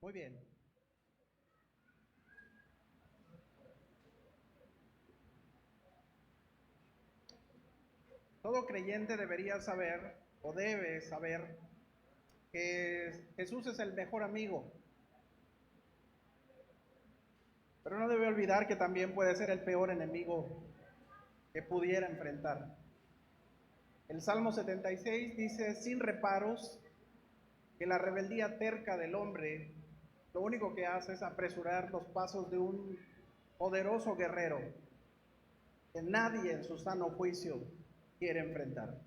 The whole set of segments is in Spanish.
Muy bien. Todo creyente debería saber o debe saber que Jesús es el mejor amigo, pero no debe olvidar que también puede ser el peor enemigo que pudiera enfrentar. El Salmo 76 dice, sin reparos, que la rebeldía terca del hombre lo único que hace es apresurar los pasos de un poderoso guerrero que nadie en su sano juicio quiere enfrentar.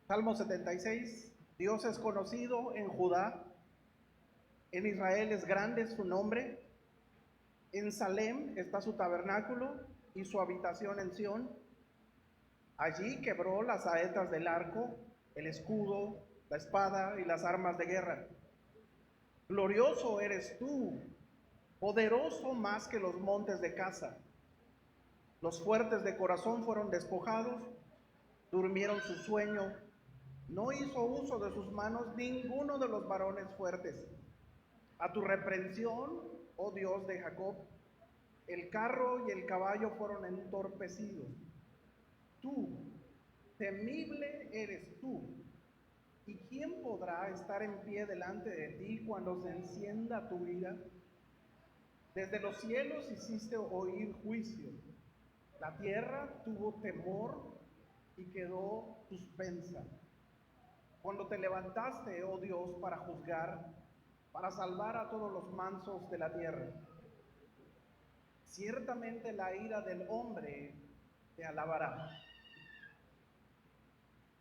Salmo 76, Dios es conocido en Judá, en Israel es grande su nombre, en Salem está su tabernáculo y su habitación en Sión. Allí quebró las saetas del arco, el escudo, la espada y las armas de guerra. Glorioso eres tú, poderoso más que los montes de Caza. Los fuertes de corazón fueron despojados, durmieron su sueño. No hizo uso de sus manos ninguno de los varones fuertes. A tu reprensión, oh Dios de Jacob, el carro y el caballo fueron entorpecidos. Tú, temible eres tú. ¿Y quién podrá estar en pie delante de ti cuando se encienda tu ira? Desde los cielos hiciste oír juicio. La tierra tuvo temor y quedó suspensa. Cuando te levantaste, oh Dios, para juzgar, para salvar a todos los mansos de la tierra. Ciertamente la ira del hombre te alabará.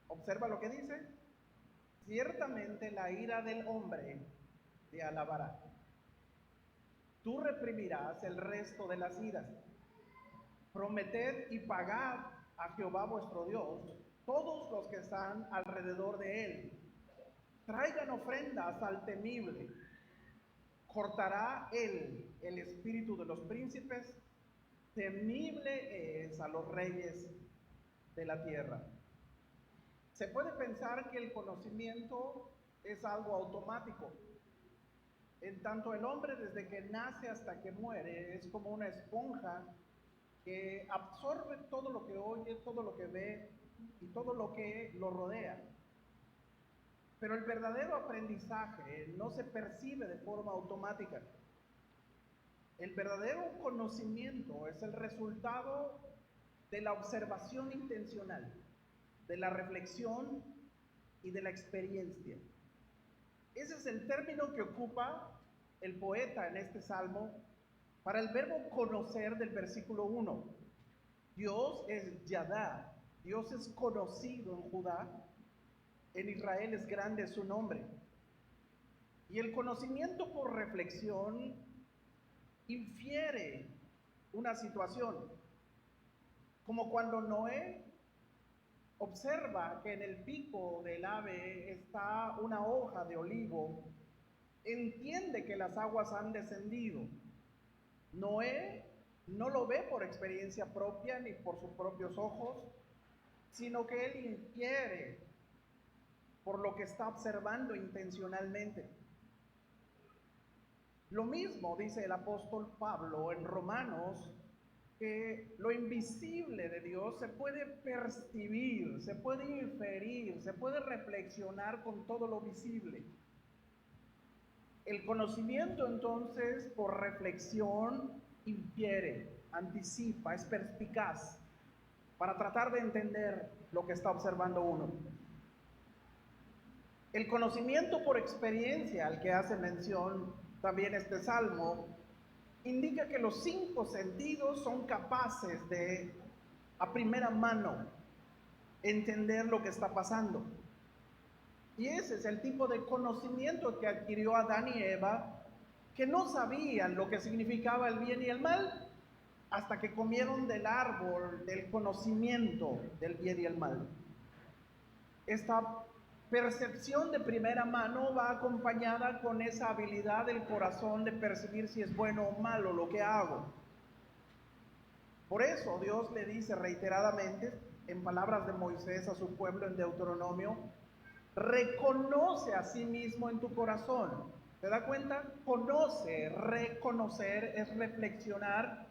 Observa lo que dice. Ciertamente la ira del hombre te alabará. Tú reprimirás el resto de las iras. Prometed y pagad a Jehová vuestro Dios, todos los que están alrededor de él. Traigan ofrendas al temible. Cortará él el espíritu de los príncipes. Temible es a los reyes de la tierra. Se puede pensar que el conocimiento es algo automático. En tanto el hombre desde que nace hasta que muere es como una esponja que absorbe todo lo que oye, todo lo que ve y todo lo que lo rodea. Pero el verdadero aprendizaje no se percibe de forma automática. El verdadero conocimiento es el resultado de la observación intencional, de la reflexión y de la experiencia. Ese es el término que ocupa el poeta en este salmo para el verbo conocer del versículo 1. Dios es Yadá, Dios es conocido en Judá, en Israel es grande su nombre. Y el conocimiento por reflexión infiere una situación, como cuando Noé observa que en el pico del ave está una hoja de olivo, entiende que las aguas han descendido. Noé no lo ve por experiencia propia ni por sus propios ojos, sino que él infiere por lo que está observando intencionalmente. Lo mismo dice el apóstol Pablo en Romanos, que lo invisible de Dios se puede percibir, se puede inferir, se puede reflexionar con todo lo visible. El conocimiento entonces por reflexión infiere, anticipa, es perspicaz para tratar de entender lo que está observando uno. El conocimiento por experiencia al que hace mención también este salmo indica que los 5 sentidos son capaces de, a primera mano, entender lo que está pasando. Y ese es el tipo de conocimiento que adquirió Adán y Eva, que no sabían lo que significaba el bien y el mal hasta que comieron del árbol del conocimiento del bien y el mal. Esta percepción de primera mano va acompañada con esa habilidad del corazón de percibir si es bueno o malo lo que hago. Por eso Dios le dice reiteradamente, en palabras de Moisés a su pueblo en Deuteronomio, reconoce a sí mismo en tu corazón. ¿Se da cuenta? Conoce, reconocer es reflexionar,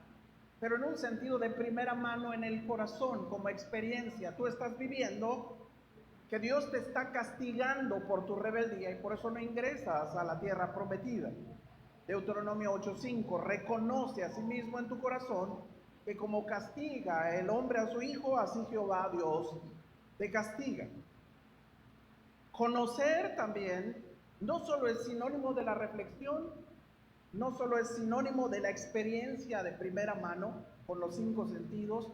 pero en un sentido de primera mano en el corazón, como experiencia. Tú estás viviendo que Dios te está castigando por tu rebeldía y por eso no ingresas a la tierra prometida. Deuteronomio 8:5, reconoce a sí mismo en tu corazón que como castiga el hombre a su hijo, así Jehová Dios te castiga. Conocer también no solo es sinónimo de la reflexión, no solo es sinónimo de la experiencia de primera mano con los 5 sentidos,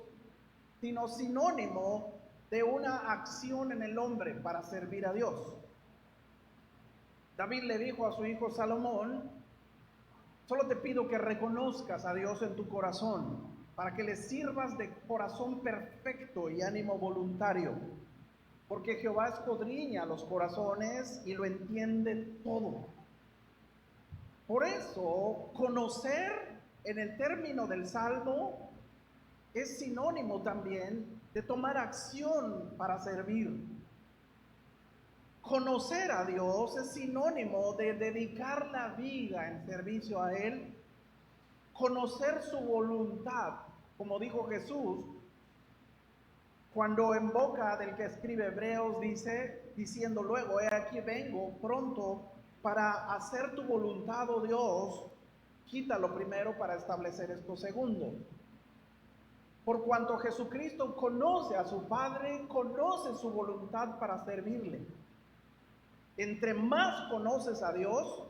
sino sinónimo de una acción en el hombre para servir a Dios. David le dijo a su hijo Salomón: solo te pido que reconozcas a Dios en tu corazón, para que le sirvas de corazón perfecto y ánimo voluntario, porque Jehová escudriña los corazones y lo entiende todo. Por eso, conocer en el término del Salmo es sinónimo también de tomar acción para servir. Conocer a Dios es sinónimo de dedicar la vida en servicio a Él. Conocer su voluntad, como dijo Jesús, cuando en boca del que escribe Hebreos dice, diciendo luego: he aquí vengo pronto para hacer tu voluntad, oh Dios. Quita lo primero para establecer esto segundo. Por cuanto Jesucristo conoce a su Padre, conoce su voluntad para servirle. Entre más conoces a Dios,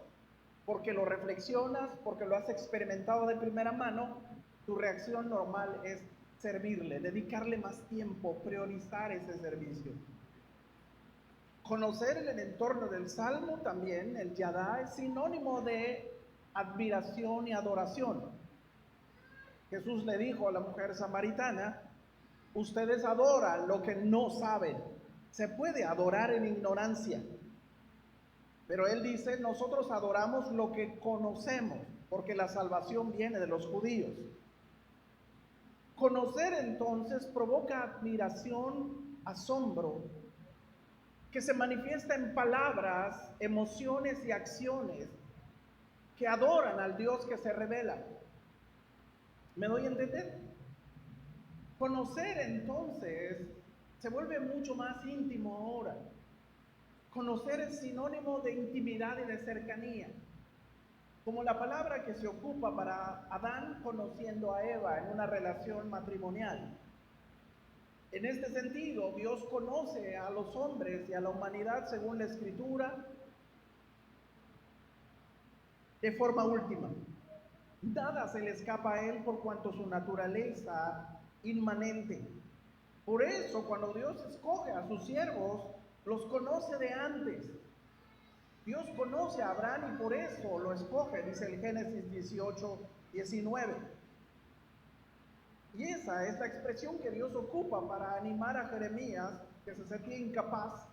porque lo reflexionas, porque lo has experimentado de primera mano, tu reacción normal es servirle, dedicarle más tiempo, priorizar ese servicio. Conocer el entorno del Salmo también, el Yadá, es sinónimo de admiración y adoración. Jesús le dijo a la mujer samaritana: ustedes adoran lo que no saben. Se puede adorar en ignorancia, pero él dice: nosotros adoramos lo que conocemos, porque la salvación viene de los judíos. Conocer entonces provoca admiración, asombro, que se manifiesta en palabras, emociones y acciones que adoran al Dios que se revela. ¿Me doy a entender? Conocer entonces se vuelve mucho más íntimo ahora. Conocer es sinónimo de intimidad y de cercanía, como la palabra que se ocupa para Adán conociendo a Eva en una relación matrimonial. En este sentido, Dios conoce a los hombres y a la humanidad, según la Escritura, de forma última. Nada se le escapa a Él por cuanto su naturaleza inmanente. Por eso, cuando Dios escoge a sus siervos, los conoce de antes. Dios conoce a Abraham y por eso lo escoge, dice el Génesis 18:19. Y esa es la expresión que Dios ocupa para animar a Jeremías, que se sentía incapaz.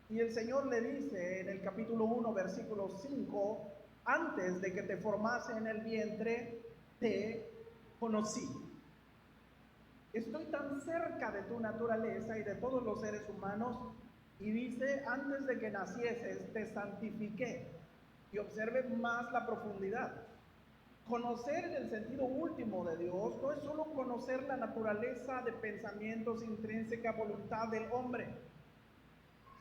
Y el Señor le dice en el capítulo 1, versículo 5: antes de que te formase en el vientre, te conocí. Estoy tan cerca de tu naturaleza y de todos los seres humanos. Y dice: antes de que nacieses, te santifiqué. Y observe más la profundidad. Conocer en el sentido último de Dios no es solo conocer la naturaleza de pensamientos, intrínseca voluntad del hombre,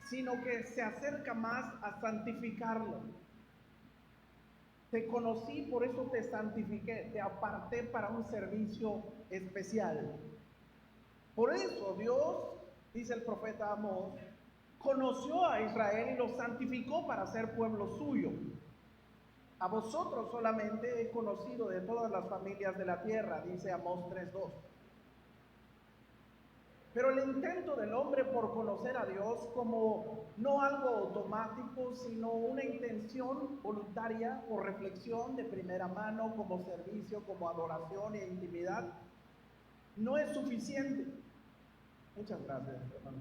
sino que se acerca más a santificarlo. Te conocí, por eso te santifiqué, te aparté para un servicio especial. Por eso Dios, dice el profeta Amós, conoció a Israel y lo santificó para ser pueblo suyo. A vosotros solamente he conocido de todas las familias de la tierra, dice Amós 3:2. Pero el intento del hombre por conocer a Dios como no algo automático, sino una intención voluntaria o reflexión de primera mano, como servicio, como adoración e intimidad, no es suficiente. Muchas gracias, hermano.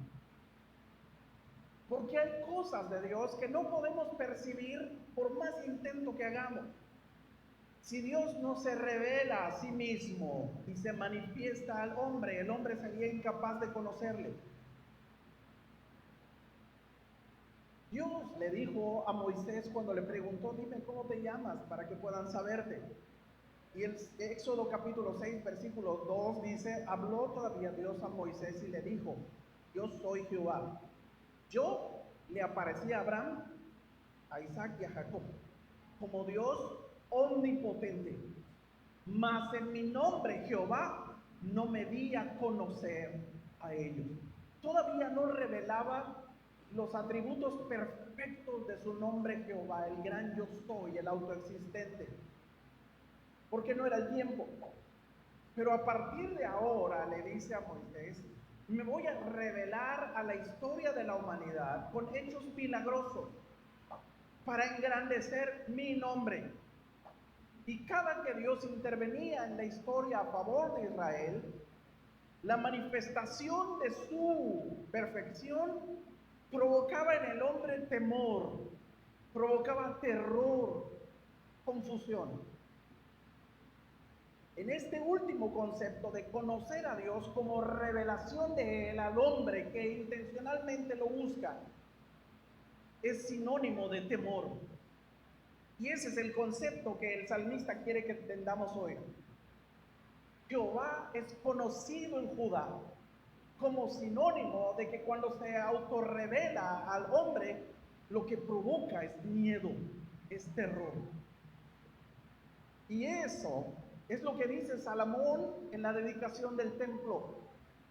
Porque hay cosas de Dios que no podemos percibir por más intento que hagamos. Si Dios no se revela a sí mismo y se manifiesta al hombre, el hombre sería incapaz de conocerle. Dios le dijo a Moisés cuando le preguntó, dime cómo te llamas para que puedan saberte. Y el Éxodo capítulo 6, versículo 2 dice, habló todavía Dios a Moisés y le dijo, yo soy Jehová. Yo le aparecí a Abraham, a Isaac y a Jacob como Dios omnipotente, mas en mi nombre Jehová no me di a conocer a ellos. Todavía no revelaba los atributos perfectos de su nombre Jehová, el gran yo soy, el autoexistente, porque no era el tiempo. Pero a partir de ahora le dice a Moisés, me voy a revelar a la historia de la humanidad con hechos milagrosos para engrandecer mi nombre. Y cada que Dios intervenía en la historia a favor de Israel, la manifestación de su perfección provocaba en el hombre temor, provocaba terror, confusión. En este último concepto de conocer a Dios como revelación de Él al hombre que intencionalmente lo busca, es sinónimo de temor. Y ese es el concepto que el salmista quiere que entendamos hoy. Jehová es conocido en Judá como sinónimo de que cuando se autorrevela al hombre, lo que provoca es miedo, es terror. Y eso es lo que dice Salomón en la dedicación del templo.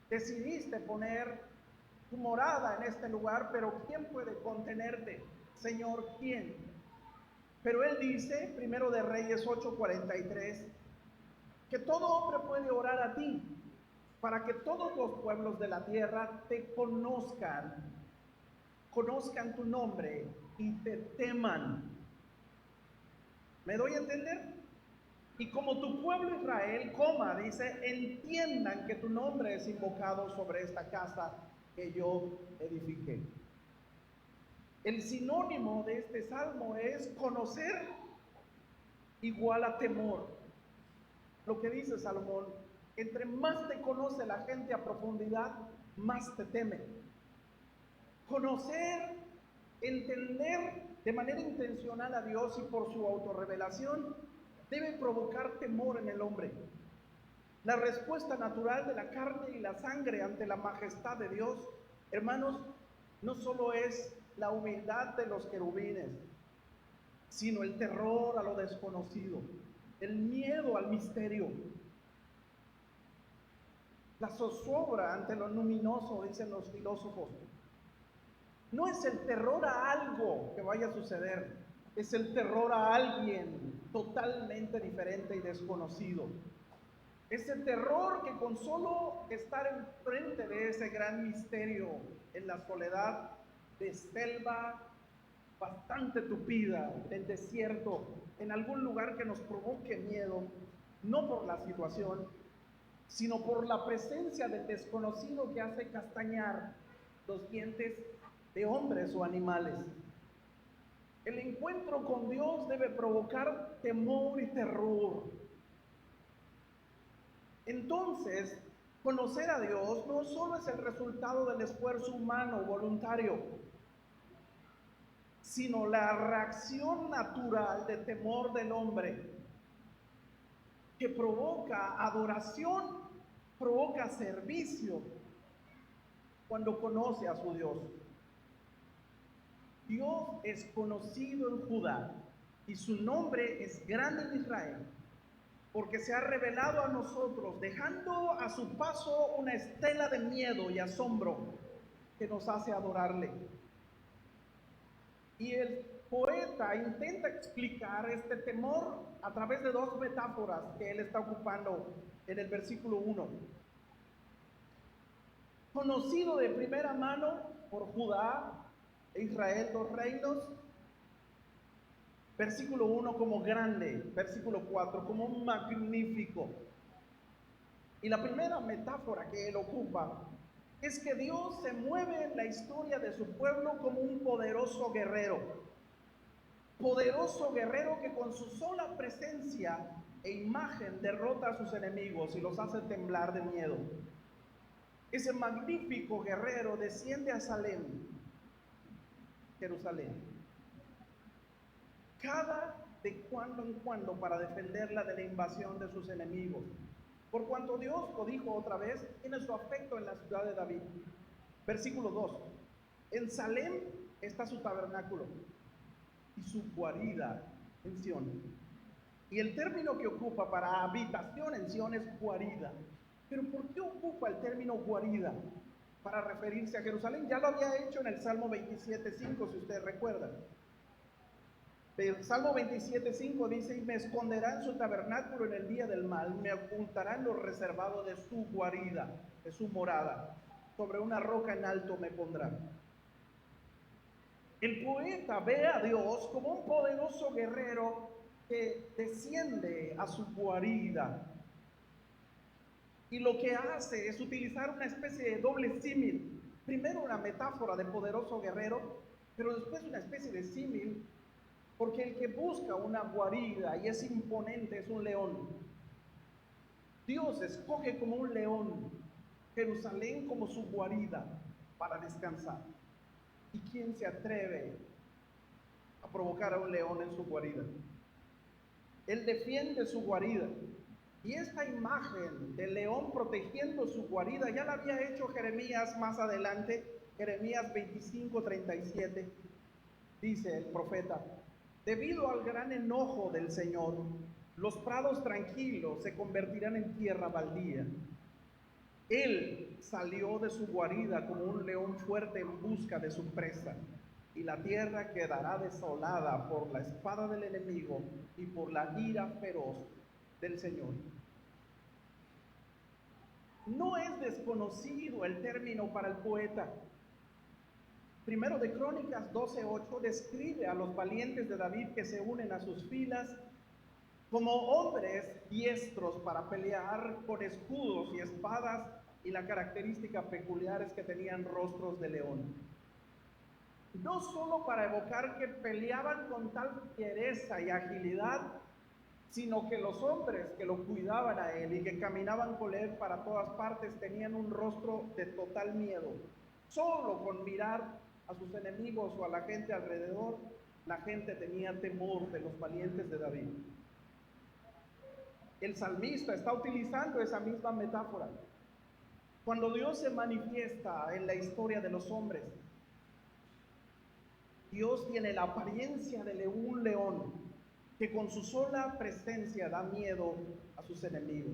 Decidiste poner tu morada en este lugar, pero ¿quién puede contenerte? Señor, ¿quién? Pero él dice, primero de Reyes 8:43, que todo hombre puede orar a ti, para que todos los pueblos de la tierra te conozcan tu nombre y te teman. ¿Me doy a entender? Y como tu pueblo Israel, dice, entiendan que tu nombre es invocado sobre esta casa que yo edifiqué. El sinónimo de este salmo es conocer igual a temor. Lo que dice Salomón, entre más te conoce la gente a profundidad, más te teme. Conocer, entender de manera intencional a Dios y por su autorrevelación debe provocar temor en el hombre. La respuesta natural de la carne y la sangre ante la majestad de Dios, hermanos, no solo es la humildad de los querubines, sino el terror a lo desconocido, el miedo al misterio, la zozobra ante lo luminoso, dicen los filósofos. No es el terror a algo que vaya a suceder, es el terror a alguien totalmente diferente y desconocido. Ese terror que con solo estar enfrente de ese gran misterio en la soledad de selva bastante tupida, del desierto, en algún lugar que nos provoque miedo, no por la situación, sino por la presencia del desconocido que hace castañar los dientes de hombres o animales. El encuentro con Dios debe provocar temor y terror. Entonces, conocer a Dios no solo es el resultado del esfuerzo humano voluntario, sino la reacción natural de temor del hombre que provoca adoración, provoca servicio cuando conoce a su Dios. Dios es conocido en Judá y su nombre es grande en Israel, porque se ha revelado a nosotros, dejando a su paso una estela de miedo y asombro que nos hace adorarle. Y el poeta intenta explicar este temor a través de dos metáforas que él está ocupando en el versículo 1. Conocido de primera mano por Judá e Israel, dos reinos. Versículo 1 como grande, versículo 4 como magnífico. Y la primera metáfora que él ocupa es que Dios se mueve en la historia de su pueblo como un poderoso guerrero que con su sola presencia e imagen derrota a sus enemigos y los hace temblar de miedo. Ese magnífico guerrero desciende a Salem Jerusalén, cada de cuando en cuando, para defenderla de la invasión de sus enemigos. Por cuanto Dios, lo dijo otra vez, tiene su afecto en la ciudad de David. Versículo 2. En Salem está su tabernáculo y su guarida en Sión. Y el término que ocupa para habitación en Sión es guarida. Pero ¿por qué ocupa el término guarida para referirse a Jerusalén? Ya lo había hecho en el Salmo 27:5, si ustedes recuerdan. El Salmo 27:5 dice: y me esconderá en su tabernáculo en el día del mal, me ocultará en lo reservado de su guarida, de su morada, sobre una roca en alto me pondrá. El poeta ve a Dios como un poderoso guerrero que desciende a su guarida, y lo que hace es utilizar una especie de doble símil. Primero una metáfora de poderoso guerrero, pero después una especie de símil, porque el que busca una guarida y es imponente es un león. Dios escoge como un león Jerusalén como su guarida para descansar. ¿Y quién se atreve a provocar a un león en su guarida? Él defiende su guarida. Y esta imagen del león protegiendo su guarida ya la había hecho Jeremías más adelante, Jeremías 25:37. Dice el profeta: debido al gran enojo del Señor, los prados tranquilos se convertirán en tierra baldía. Él salió de su guarida como un león fuerte en busca de su presa, y la tierra quedará desolada por la espada del enemigo y por la ira feroz del Señor. No es desconocido el término para el poeta. Primero de Crónicas 12:8 describe a los valientes de David que se unen a sus filas como hombres diestros para pelear con escudos y espadas, y la característica peculiar es que tenían rostros de león. No solo para evocar que peleaban con tal fiereza y agilidad, sino que los hombres que lo cuidaban a él y que caminaban con él para todas partes tenían un rostro de total miedo. Solo con mirar a sus enemigos o a la gente alrededor, la gente tenía temor de los valientes de David. El salmista está utilizando esa misma metáfora. Cuando Dios se manifiesta en la historia de los hombres, Dios tiene la apariencia de un león que con su sola presencia da miedo a sus enemigos.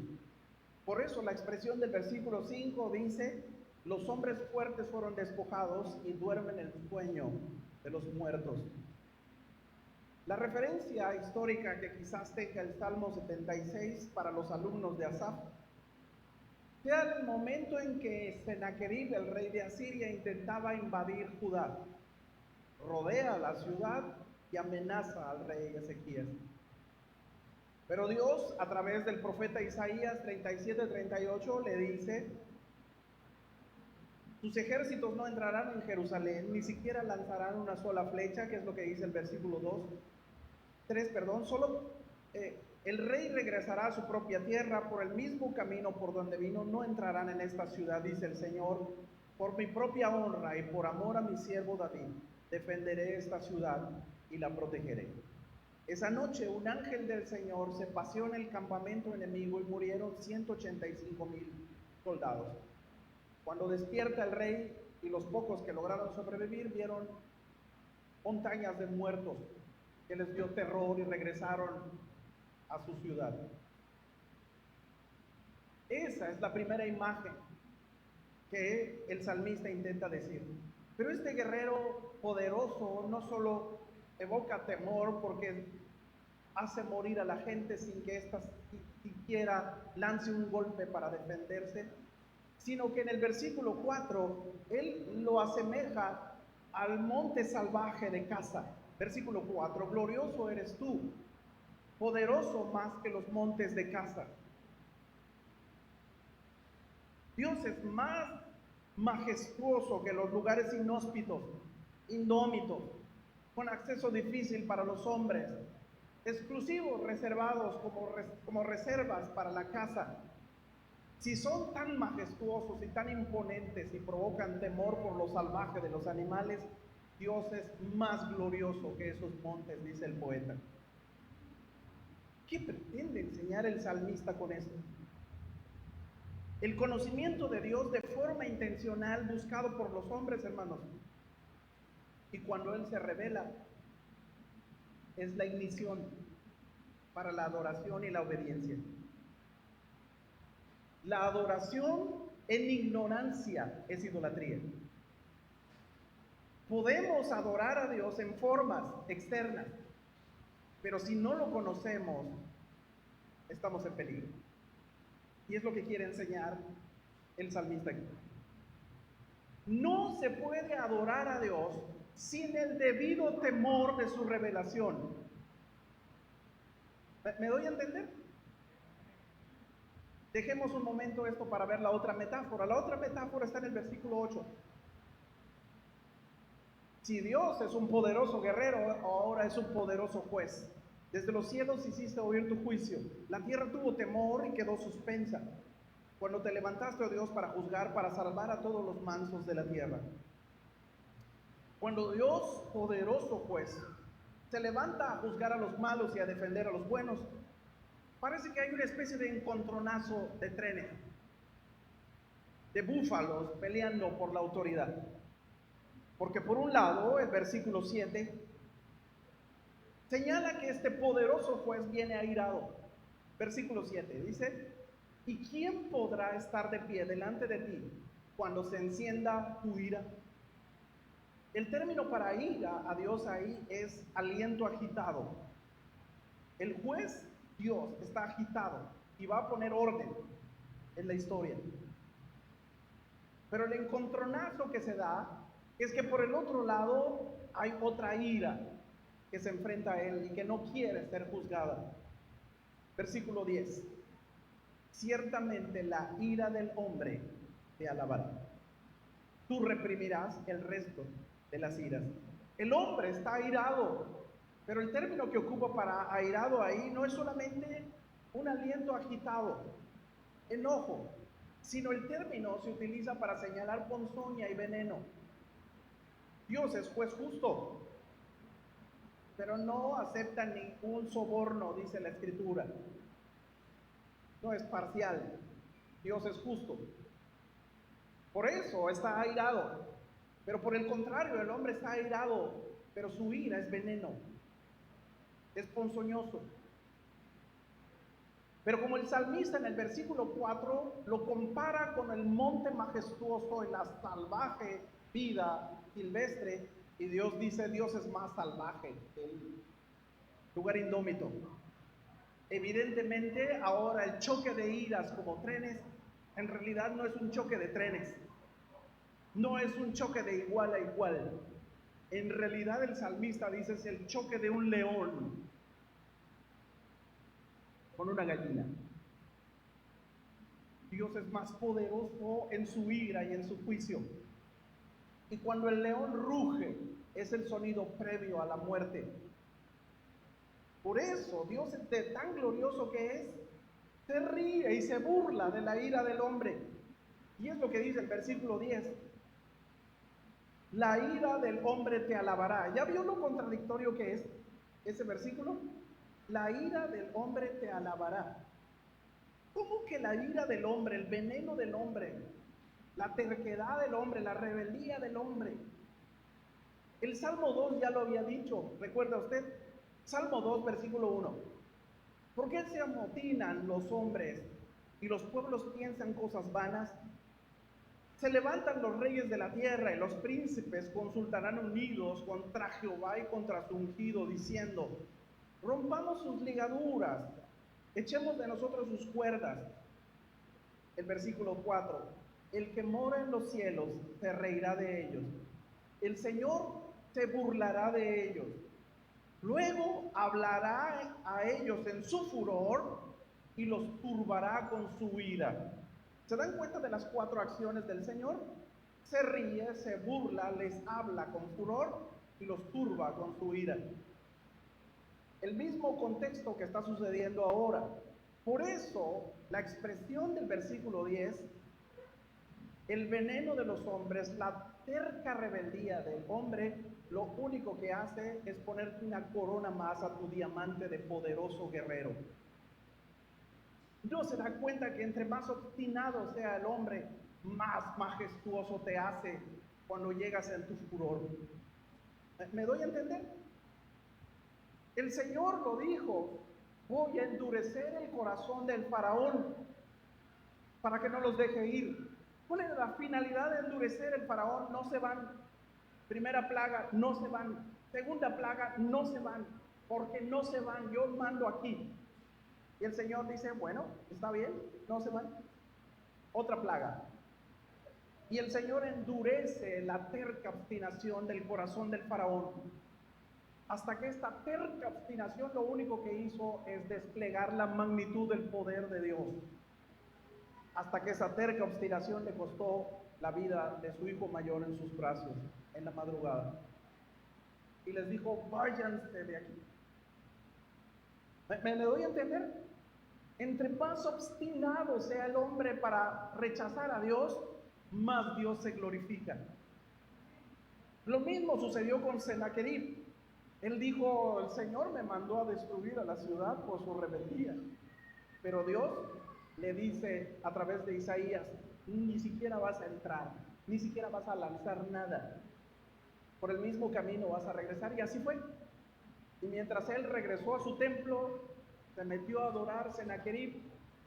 Por eso la expresión del versículo 5 dice: los hombres fuertes fueron despojados y duermen el sueño de los muertos. La referencia histórica que quizás tenga el Salmo 76 para los alumnos de Asaf sea el momento en que Sennacherib, el rey de Asiria, intentaba invadir Judá, rodea la ciudad y amenaza al rey Ezequías. Pero Dios, a través del profeta Isaías 37:38, le dice: tus ejércitos no entrarán en Jerusalén, ni siquiera lanzarán una sola flecha, que es lo que dice el versículo 3, solo el rey regresará a su propia tierra por el mismo camino por donde vino. No entrarán en esta ciudad, dice el Señor. Por mi propia honra y por amor a mi siervo David, defenderé esta ciudad y la protegeré. Esa noche un ángel del Señor se paseó en el campamento enemigo y murieron 185,000 soldados. Cuando despierta el rey y los pocos que lograron sobrevivir vieron montañas de muertos, que les dio terror y regresaron a su ciudad. Esa es la primera imagen que el salmista intenta decir. Pero este guerrero poderoso no solo evoca temor porque hace morir a la gente sin que ésta siquiera lance un golpe para defenderse, sino que en el versículo 4 él lo asemeja al monte salvaje de Caza. Versículo 4: glorioso eres tú, poderoso más que los montes de Caza. Dios es más majestuoso que los lugares inhóspitos, indómitos, con acceso difícil para los hombres, exclusivos, reservados como reservas para la caza. Si son tan majestuosos y tan imponentes y provocan temor por lo salvaje de los animales, Dios es más glorioso que esos montes, dice el poeta. ¿Qué pretende enseñar el salmista con esto? El conocimiento de Dios de forma intencional buscado por los hombres, hermanos. Y cuando Él se revela, es la ignición para la adoración y la obediencia. La adoración en ignorancia es idolatría. Podemos adorar a Dios en formas externas, pero si no lo conocemos, estamos en peligro. Y es lo que quiere enseñar el salmista aquí. No se puede adorar a Dios sin el debido temor de su revelación. ¿Me doy a entender? Dejemos un momento esto para ver la otra metáfora. La otra metáfora está en el versículo 8. Si Dios es un poderoso guerrero, ahora es un poderoso juez. Desde los cielos hiciste oír tu juicio. La tierra tuvo temor y quedó suspensa. Cuando te levantaste, oh Dios, para juzgar, para salvar a todos los mansos de la tierra. Cuando Dios, poderoso juez, se levanta a juzgar a los malos y a defender a los buenos, parece que hay una especie de encontronazo de trenes, de búfalos peleando por la autoridad. Porque por un lado, el versículo 7 señala que este poderoso juez viene airado. Versículo 7 dice: ¿y quién podrá estar de pie delante de ti cuando se encienda tu ira? El término para ira a Dios ahí es aliento agitado. El juez, Dios, está agitado y va a poner orden en la historia. Pero el encontronazo que se da es que por el otro lado hay otra ira que se enfrenta a él y que no quiere ser juzgada. Versículo 10. Ciertamente la ira del hombre te alabará. Tú reprimirás el resto de las iras. El hombre está airado, pero el término que ocupa para airado ahí no es solamente un aliento agitado, enojo, sino el término se utiliza para señalar ponzoña y veneno. Dios es juez justo, pero no acepta ningún soborno, dice la Escritura. No es parcial. Dios es justo. Por eso está airado. Pero por el contrario, el hombre está airado, pero su ira es veneno, es ponzoñoso. Pero como el salmista en el versículo 4 lo compara con el monte majestuoso en la salvaje vida silvestre, y Dios dice: Dios es más salvaje que el lugar indómito. Evidentemente ahora el choque de iras como trenes en realidad no es un choque de trenes, no es un choque de igual a igual. En realidad el salmista dice: es el choque de un león con una gallina. Dios es más poderoso en su ira y en su juicio. Y cuando el león ruge, es el sonido previo a la muerte. Por eso Dios, de tan glorioso que es, se ríe y se burla de la ira del hombre. Y es lo que dice el versículo 10. La ira del hombre te alabará. ¿Ya vio lo contradictorio que es ese versículo? La ira del hombre te alabará. ¿Cómo que la ira del hombre, el veneno del hombre, la terquedad del hombre, la rebeldía del hombre? El Salmo 2 ya lo había dicho, ¿recuerda usted? Salmo 2, versículo 1. ¿Por qué se amotinan los hombres y los pueblos piensan cosas vanas? Se levantan los reyes de la tierra y los príncipes consultarán unidos contra Jehová y contra su ungido, diciendo: rompamos sus ligaduras, echemos de nosotros sus cuerdas. El versículo 4. El que mora en los cielos se reirá de ellos. El Señor se burlará de ellos. Luego hablará a ellos en su furor y los turbará con su ira. ¿Se dan cuenta de las 4 acciones del Señor? Se ríe, se burla, les habla con furor y los turba con su ira. El mismo contexto que está sucediendo ahora. Por eso, la expresión del versículo 10, el veneno de los hombres, la terca rebeldía del hombre lo único que hace es ponerte una corona más a tu diamante de poderoso guerrero. Dios se da cuenta que entre más obstinado sea el hombre, más majestuoso te hace cuando llegas en tu furor. ¿Me doy a entender? El Señor lo dijo: voy a endurecer el corazón del faraón para que no los deje ir. ¿Cuál es la finalidad de endurecer el faraón? No se van. Primera plaga, no se van. Segunda plaga, no se van. Porque no se van, yo mando aquí. Y el Señor dice: bueno, está bien, no se van. Otra plaga. Y el Señor endurece la terca obstinación del corazón del faraón, hasta que esta terca obstinación lo único que hizo es desplegar la magnitud del poder de Dios. Hasta que esa terca obstinación le costó la vida de su hijo mayor en sus brazos en la madrugada. Y les dijo: váyanse de aquí. ¿Me doy a entender? Entre más obstinado sea el hombre para rechazar a Dios, más Dios se glorifica. Lo mismo sucedió con Sennacherib. Él dijo: el Señor me mandó a destruir a la ciudad por su rebeldía. Pero Dios le dice a través de Isaías: ni siquiera vas a entrar, ni siquiera vas a lanzar nada. Por el mismo camino vas a regresar. Y así fue. Y mientras él regresó a su templo, se metió a adorar Sennacherib.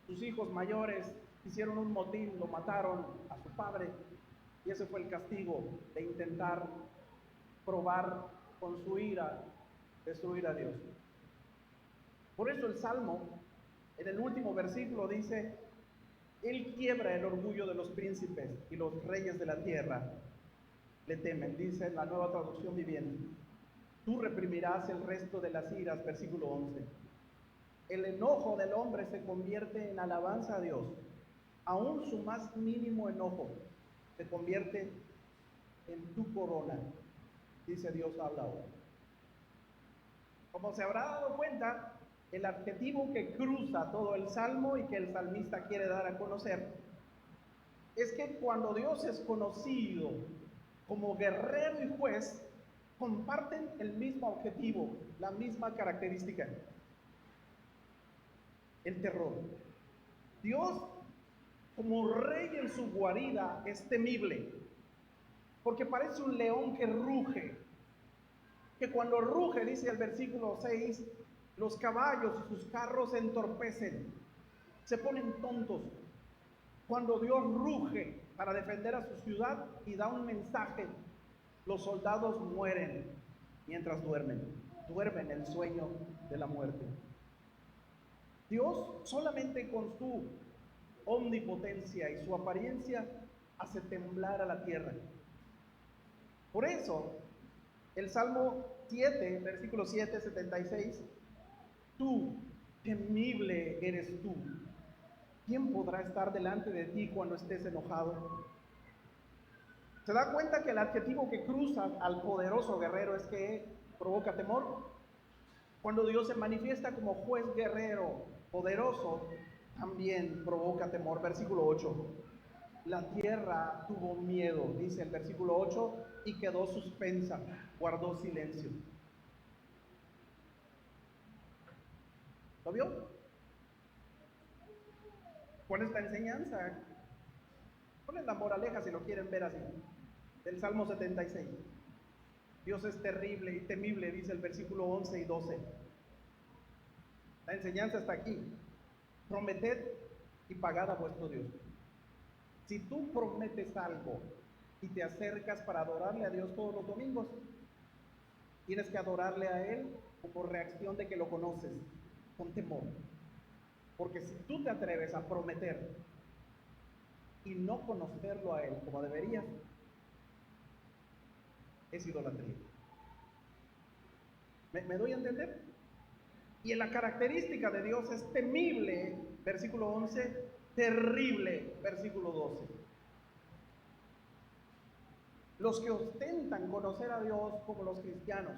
Sus hijos mayores hicieron un motín, lo mataron a su padre. Y ese fue el castigo de intentar probar con su ira destruir a Dios. Por eso el Salmo, en el último versículo, dice: Él quiebra el orgullo de los príncipes y los reyes de la tierra le temen. Dice en la Nueva Traducción Viviente: tú reprimirás el resto de las iras. Versículo 11. El enojo del hombre se convierte en alabanza a Dios. Aún su más mínimo enojo se convierte en tu corona, dice Dios habla ahora. Como se habrá dado cuenta, el adjetivo que cruza todo el Salmo y que el salmista quiere dar a conocer es que cuando Dios es conocido como guerrero y juez, comparten el mismo objetivo, la misma característica: el terror. Dios, como rey en su guarida, es temible, porque parece un león que ruge, que cuando ruge, dice el versículo 6, los caballos y sus carros se entorpecen, se ponen tontos. Cuando Dios ruge para defender a su ciudad y da un mensaje, los soldados mueren mientras duermen el sueño de la muerte. Dios solamente con su omnipotencia y su apariencia hace temblar a la tierra. Por eso, el Salmo 7, versículo 7, 76, tú, temible eres tú. ¿Quién podrá estar delante de ti cuando estés enojado? ¿Se da cuenta que el adjetivo que cruza al poderoso guerrero es que provoca temor? Cuando Dios se manifiesta como juez guerrero, poderoso, también provoca temor. Versículo 8. La tierra tuvo miedo, dice el versículo 8, y quedó suspensa, guardó silencio. ¿Lo vio? ¿Cuál es la enseñanza? ¿Cuál es la moraleja, si lo quieren ver así, del Salmo 76? Dios es terrible y temible, dice el versículo 11 y 12. La enseñanza está aquí: prometed y pagad a vuestro Dios. Si tú prometes algo y te acercas para adorarle a Dios todos los domingos, tienes que adorarle a Él como reacción de que lo conoces, con temor. Porque si tú te atreves a prometer y no conocerlo a Él como deberías, es idolatría. ¿Me doy a entender? Y en la característica de Dios es temible, versículo 11, terrible, versículo 12. Los que ostentan conocer a Dios como los cristianos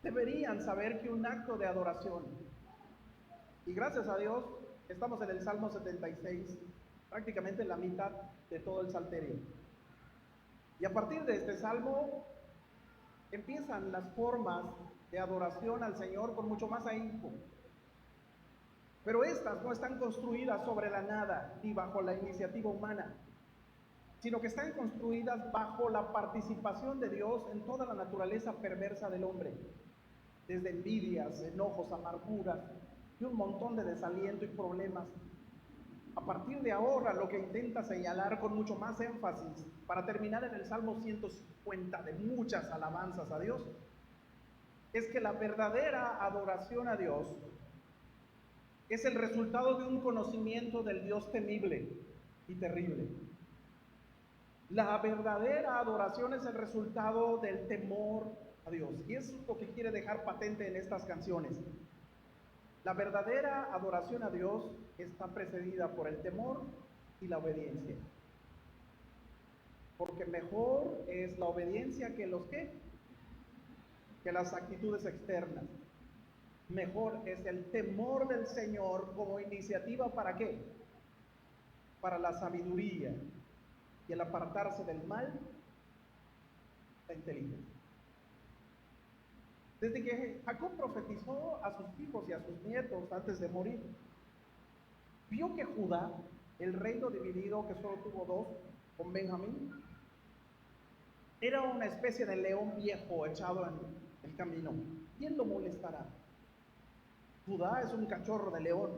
deberían saber que un acto de adoración, y gracias a Dios estamos en el Salmo 76, prácticamente la mitad de todo el Salterio. Y a partir de este salmo empiezan las formas de adoración al Señor con mucho más ahínco. Pero estas no están construidas sobre la nada ni bajo la iniciativa humana, sino que están construidas bajo la participación de Dios en toda la naturaleza perversa del hombre, desde envidias, enojos, amarguras y un montón de desaliento y problemas. A partir de ahora, lo que intenta señalar con mucho más énfasis, para terminar en el Salmo 150 de muchas alabanzas a Dios, es que la verdadera adoración a Dios es el resultado de un conocimiento del Dios temible y terrible. La verdadera adoración es el resultado del temor a Dios. Y es lo que quiere dejar patente en estas canciones. La verdadera adoración a Dios está precedida por el temor y la obediencia. Porque mejor es la obediencia que que las actitudes externas. Mejor es el temor del Señor como iniciativa ¿para qué? Para la sabiduría y el apartarse del mal, la inteligencia. Desde que Jacob profetizó a sus hijos y a sus nietos antes de morir, vio que Judá, el reino dividido que solo tuvo dos, con Benjamín, era una especie de león viejo echado en el camino. ¿Quién lo molestará? Judá es un cachorro de león.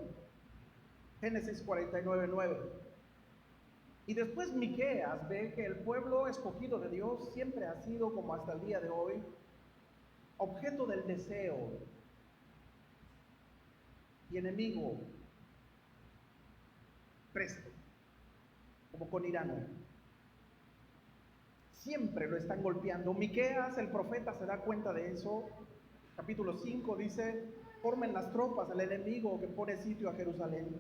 Génesis 49:9. Y después Miqueas ve que el pueblo escogido de Dios siempre ha sido, como hasta el día de hoy, objeto del deseo y enemigo presto, como con Irán. Siempre lo están golpeando. Miqueas, el profeta, se da cuenta de eso. Capítulo 5 dice: formen las tropas al enemigo que pone sitio a Jerusalén,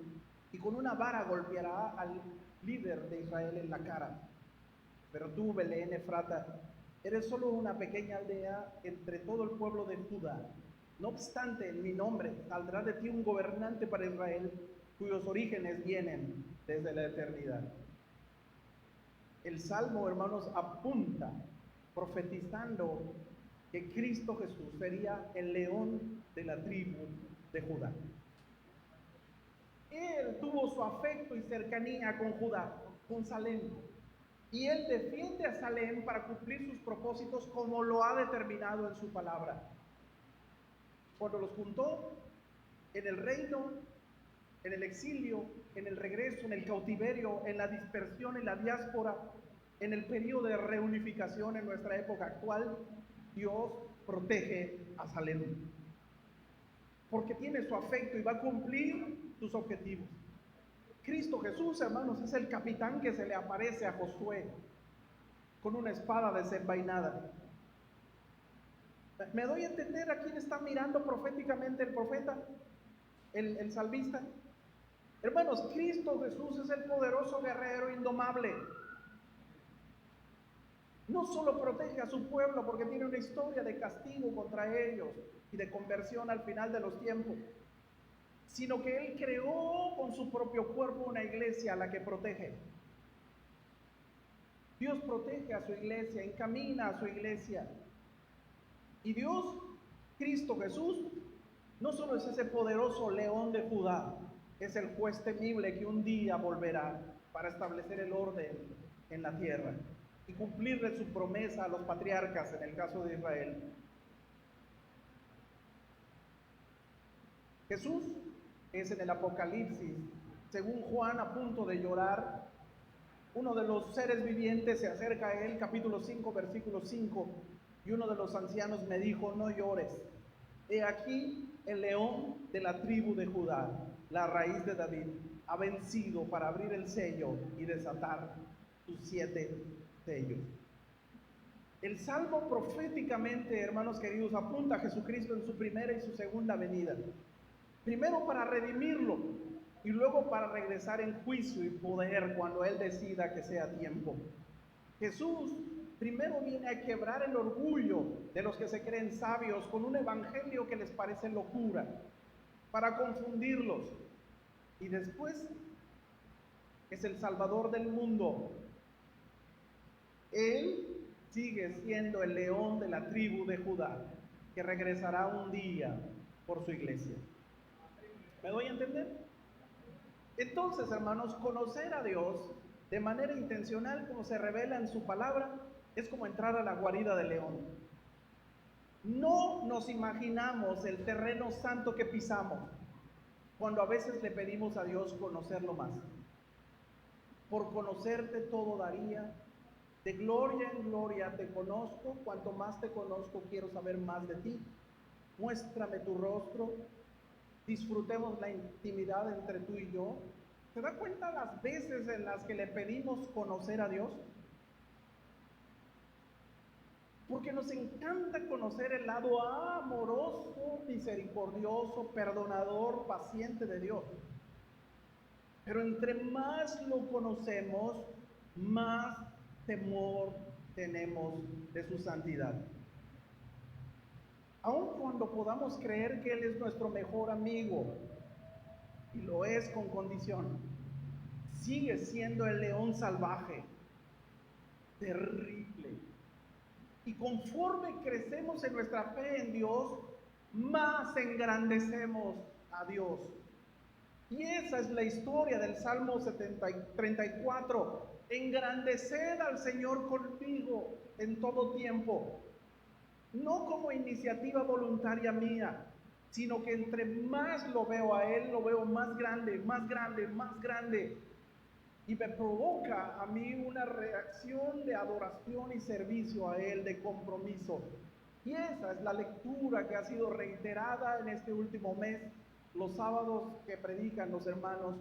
y con una vara golpeará al líder de Israel en la cara. Pero tú, Belén Efrata, eres solo una pequeña aldea entre todo el pueblo de Judá. No obstante, en mi nombre saldrá de ti un gobernante para Israel, cuyos orígenes vienen desde la eternidad. El Salmo, hermanos, apunta, profetizando que Cristo Jesús sería el león de la tribu de Judá. Él tuvo su afecto y cercanía con Judá, con Salem, y él defiende a Salem para cumplir sus propósitos como lo ha determinado en su palabra. Cuando los juntó en el reino, en el exilio, en el regreso, en el cautiverio, en la dispersión, en la diáspora, en el periodo de reunificación en nuestra época actual, Dios protege a Salem, porque tiene su afecto y va a cumplir sus objetivos. Cristo Jesús, hermanos, es el capitán que se le aparece a Josué con una espada desenvainada. ¿Me doy a entender a quién está mirando proféticamente el profeta, el salmista? Hermanos, Cristo Jesús es el poderoso guerrero indomable. No solo protege a su pueblo porque tiene una historia de castigo contra ellos y de conversión al final de los tiempos, sino que Él creó con su propio cuerpo una iglesia a la que protege. Dios protege a su iglesia, encamina a su iglesia. Y Dios, Cristo Jesús, no solo es ese poderoso león de Judá, es el juez temible que un día volverá para establecer el orden en la tierra y cumplirle su promesa a los patriarcas en el caso de Israel. Jesús es en el Apocalipsis, según Juan, a punto de llorar. Uno de los seres vivientes se acerca a él, capítulo 5, versículo 5, y uno de los ancianos me dijo: no llores, he aquí el león de la tribu de Judá, la raíz de David, ha vencido para abrir el sello y desatar sus 7 sellos. El Salmo proféticamente, hermanos queridos, apunta a Jesucristo en su primera y su segunda venida. Primero para redimirlo y luego para regresar en juicio y poder cuando Él decida que sea tiempo. Jesús primero viene a quebrar el orgullo de los que se creen sabios con un evangelio que les parece locura, para confundirlos. Y después es el Salvador del mundo Él sigue siendo el león de la tribu de Judá, que regresará un día por su iglesia. ¿Me doy a entender? Entonces, hermanos, conocer a Dios de manera intencional, como se revela en su palabra, es como entrar a la guarida del león. No nos imaginamos el terreno santo que pisamos cuando a veces le pedimos a Dios conocerlo más. Por conocerte todo daría, de gloria en gloria te conozco, cuanto más te conozco quiero saber más de ti. Muéstrame tu rostro, disfrutemos la intimidad entre tú y yo. ¿Se da cuenta las veces en las que le pedimos conocer a Dios? Porque nos encanta conocer el lado amoroso, misericordioso, perdonador, paciente de Dios. Pero entre más lo conocemos, más temor tenemos de su santidad. Aun cuando podamos creer que Él es nuestro mejor amigo, y lo es con condición, sigue siendo el león salvaje, terrible. Y conforme crecemos en nuestra fe en Dios, más engrandecemos a Dios. Y esa es la historia del Salmo 34. Engrandeced al Señor conmigo en todo tiempo. No como iniciativa voluntaria mía, sino que entre más lo veo a Él, lo veo más grande, más grande, más grande. Y me provoca a mí una reacción de adoración y servicio a Él, de compromiso. Y esa es la lectura que ha sido reiterada en este último mes, los sábados que predican los hermanos,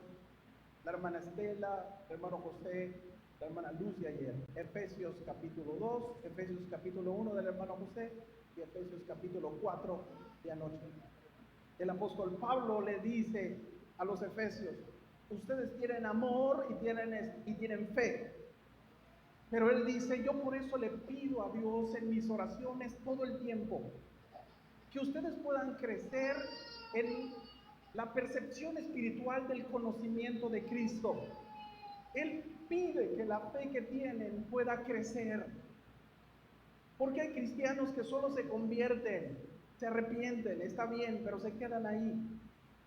la hermana Estela, el hermano José, la hermana Luz de ayer. Efesios capítulo 2, Efesios capítulo 1 del hermano José y Efesios capítulo 4 de anoche. El apóstol Pablo le dice a los efesios: ustedes tienen amor y tienen fe. Pero él dice: yo por eso le pido a Dios en mis oraciones todo el tiempo que ustedes puedan crecer en la percepción espiritual del conocimiento de Cristo. Él pide que la fe que tienen pueda crecer. Porque hay cristianos que solo se convierten, se arrepienten, está bien, pero se quedan ahí.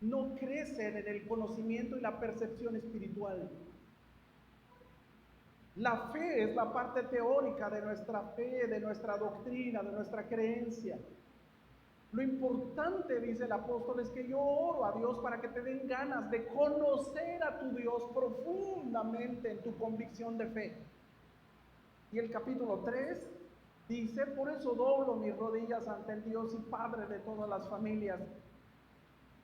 No crecen en el conocimiento y la percepción espiritual. La fe es la parte teórica de nuestra fe, de nuestra doctrina, de nuestra creencia. Lo importante, dice el apóstol, es que yo oro a Dios para que te den ganas de conocer a tu Dios profundamente en tu convicción de fe. Y el capítulo 3 dice: por eso doblo mis rodillas ante el Dios y Padre de todas las familias,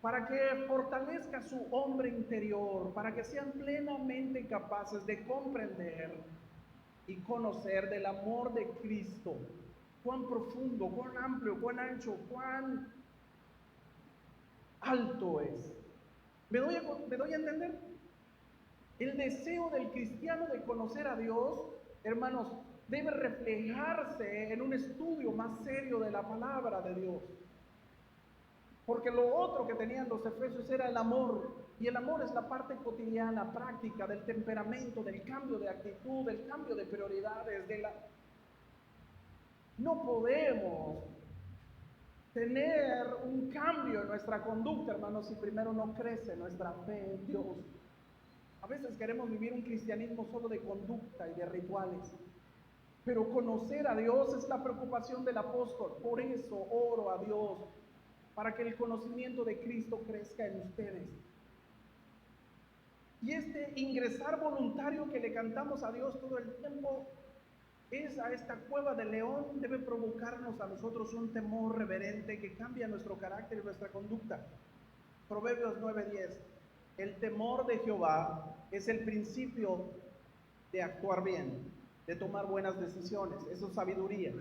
para que fortalezca su hombre interior, para que sean plenamente capaces de comprender y conocer del amor de Cristo, cuán profundo, cuán amplio, cuán ancho, cuán alto es. ¿Me doy a entender? El deseo del cristiano de conocer a Dios, hermanos, debe reflejarse en un estudio más serio de la palabra de Dios. Porque lo otro que tenían los efesios era el amor. Y el amor es la parte cotidiana, práctica, del temperamento, del cambio de actitud, del cambio de prioridades. No podemos tener un cambio en nuestra conducta, hermanos, si primero no crece nuestra fe en Dios. A veces queremos vivir un cristianismo solo de conducta y de rituales. Pero conocer a Dios es la preocupación del apóstol. Por eso oro a Dios, para que el conocimiento de Cristo crezca en ustedes. Y este ingresar voluntario que le cantamos a Dios todo el tiempo, es a esta cueva del león, debe provocarnos a nosotros un temor reverente que cambia nuestro carácter y nuestra conducta. Proverbios 9:10. El temor de Jehová es el principio de actuar bien, de tomar buenas decisiones. Eso es sabiduría.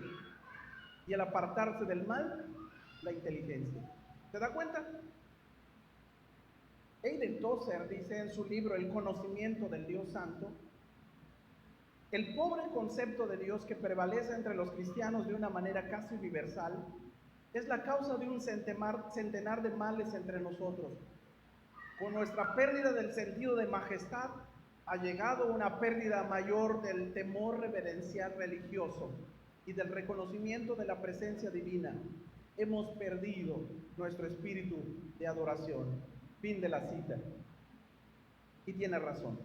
Y el apartarse del mal, la inteligencia. ¿Se da cuenta? Eileen Tozer dice en su libro El conocimiento del Dios Santo: el pobre concepto de Dios que prevalece entre los cristianos de una manera casi universal es la causa de un centenar de males entre nosotros. Con nuestra pérdida del sentido de majestad, ha llegado una pérdida mayor del temor reverencial religioso y del reconocimiento de la presencia divina. Hemos perdido nuestro espíritu de adoración. Fin de la cita. Y tiene razón.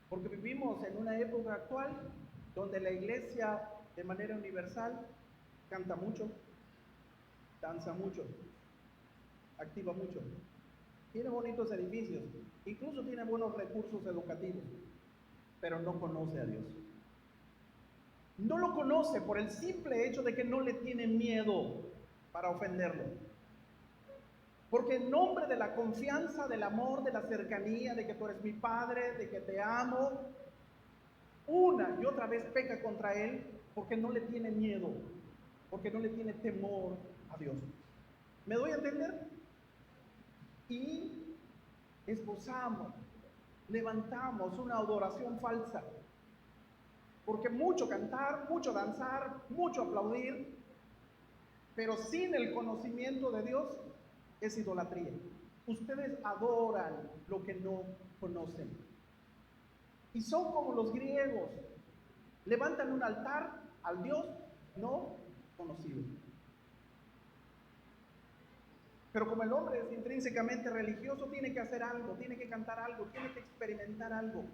Porque vivimos en una época actual donde la iglesia de manera universal canta mucho, danza mucho, activa mucho, tiene bonitos edificios, incluso tiene buenos recursos educativos, pero no conoce a Dios. No lo conoce por el simple hecho de que no le tiene miedo para ofenderlo. Porque en nombre de la confianza, del amor, de la cercanía, de que tú eres mi padre, de que te amo, una y otra vez peca contra él porque no le tiene miedo, porque no le tiene temor a Dios. ¿Me doy a entender? Y esbozamos, levantamos una adoración falsa. Porque mucho cantar, mucho danzar, mucho aplaudir, pero sin el conocimiento de Dios es idolatría. Ustedes adoran lo que no conocen. Y son como los griegos. Levantan un altar al Dios no conocido. Pero como el hombre es intrínsecamente religioso, tiene que hacer algo, tiene que cantar algo, tiene que experimentar algo.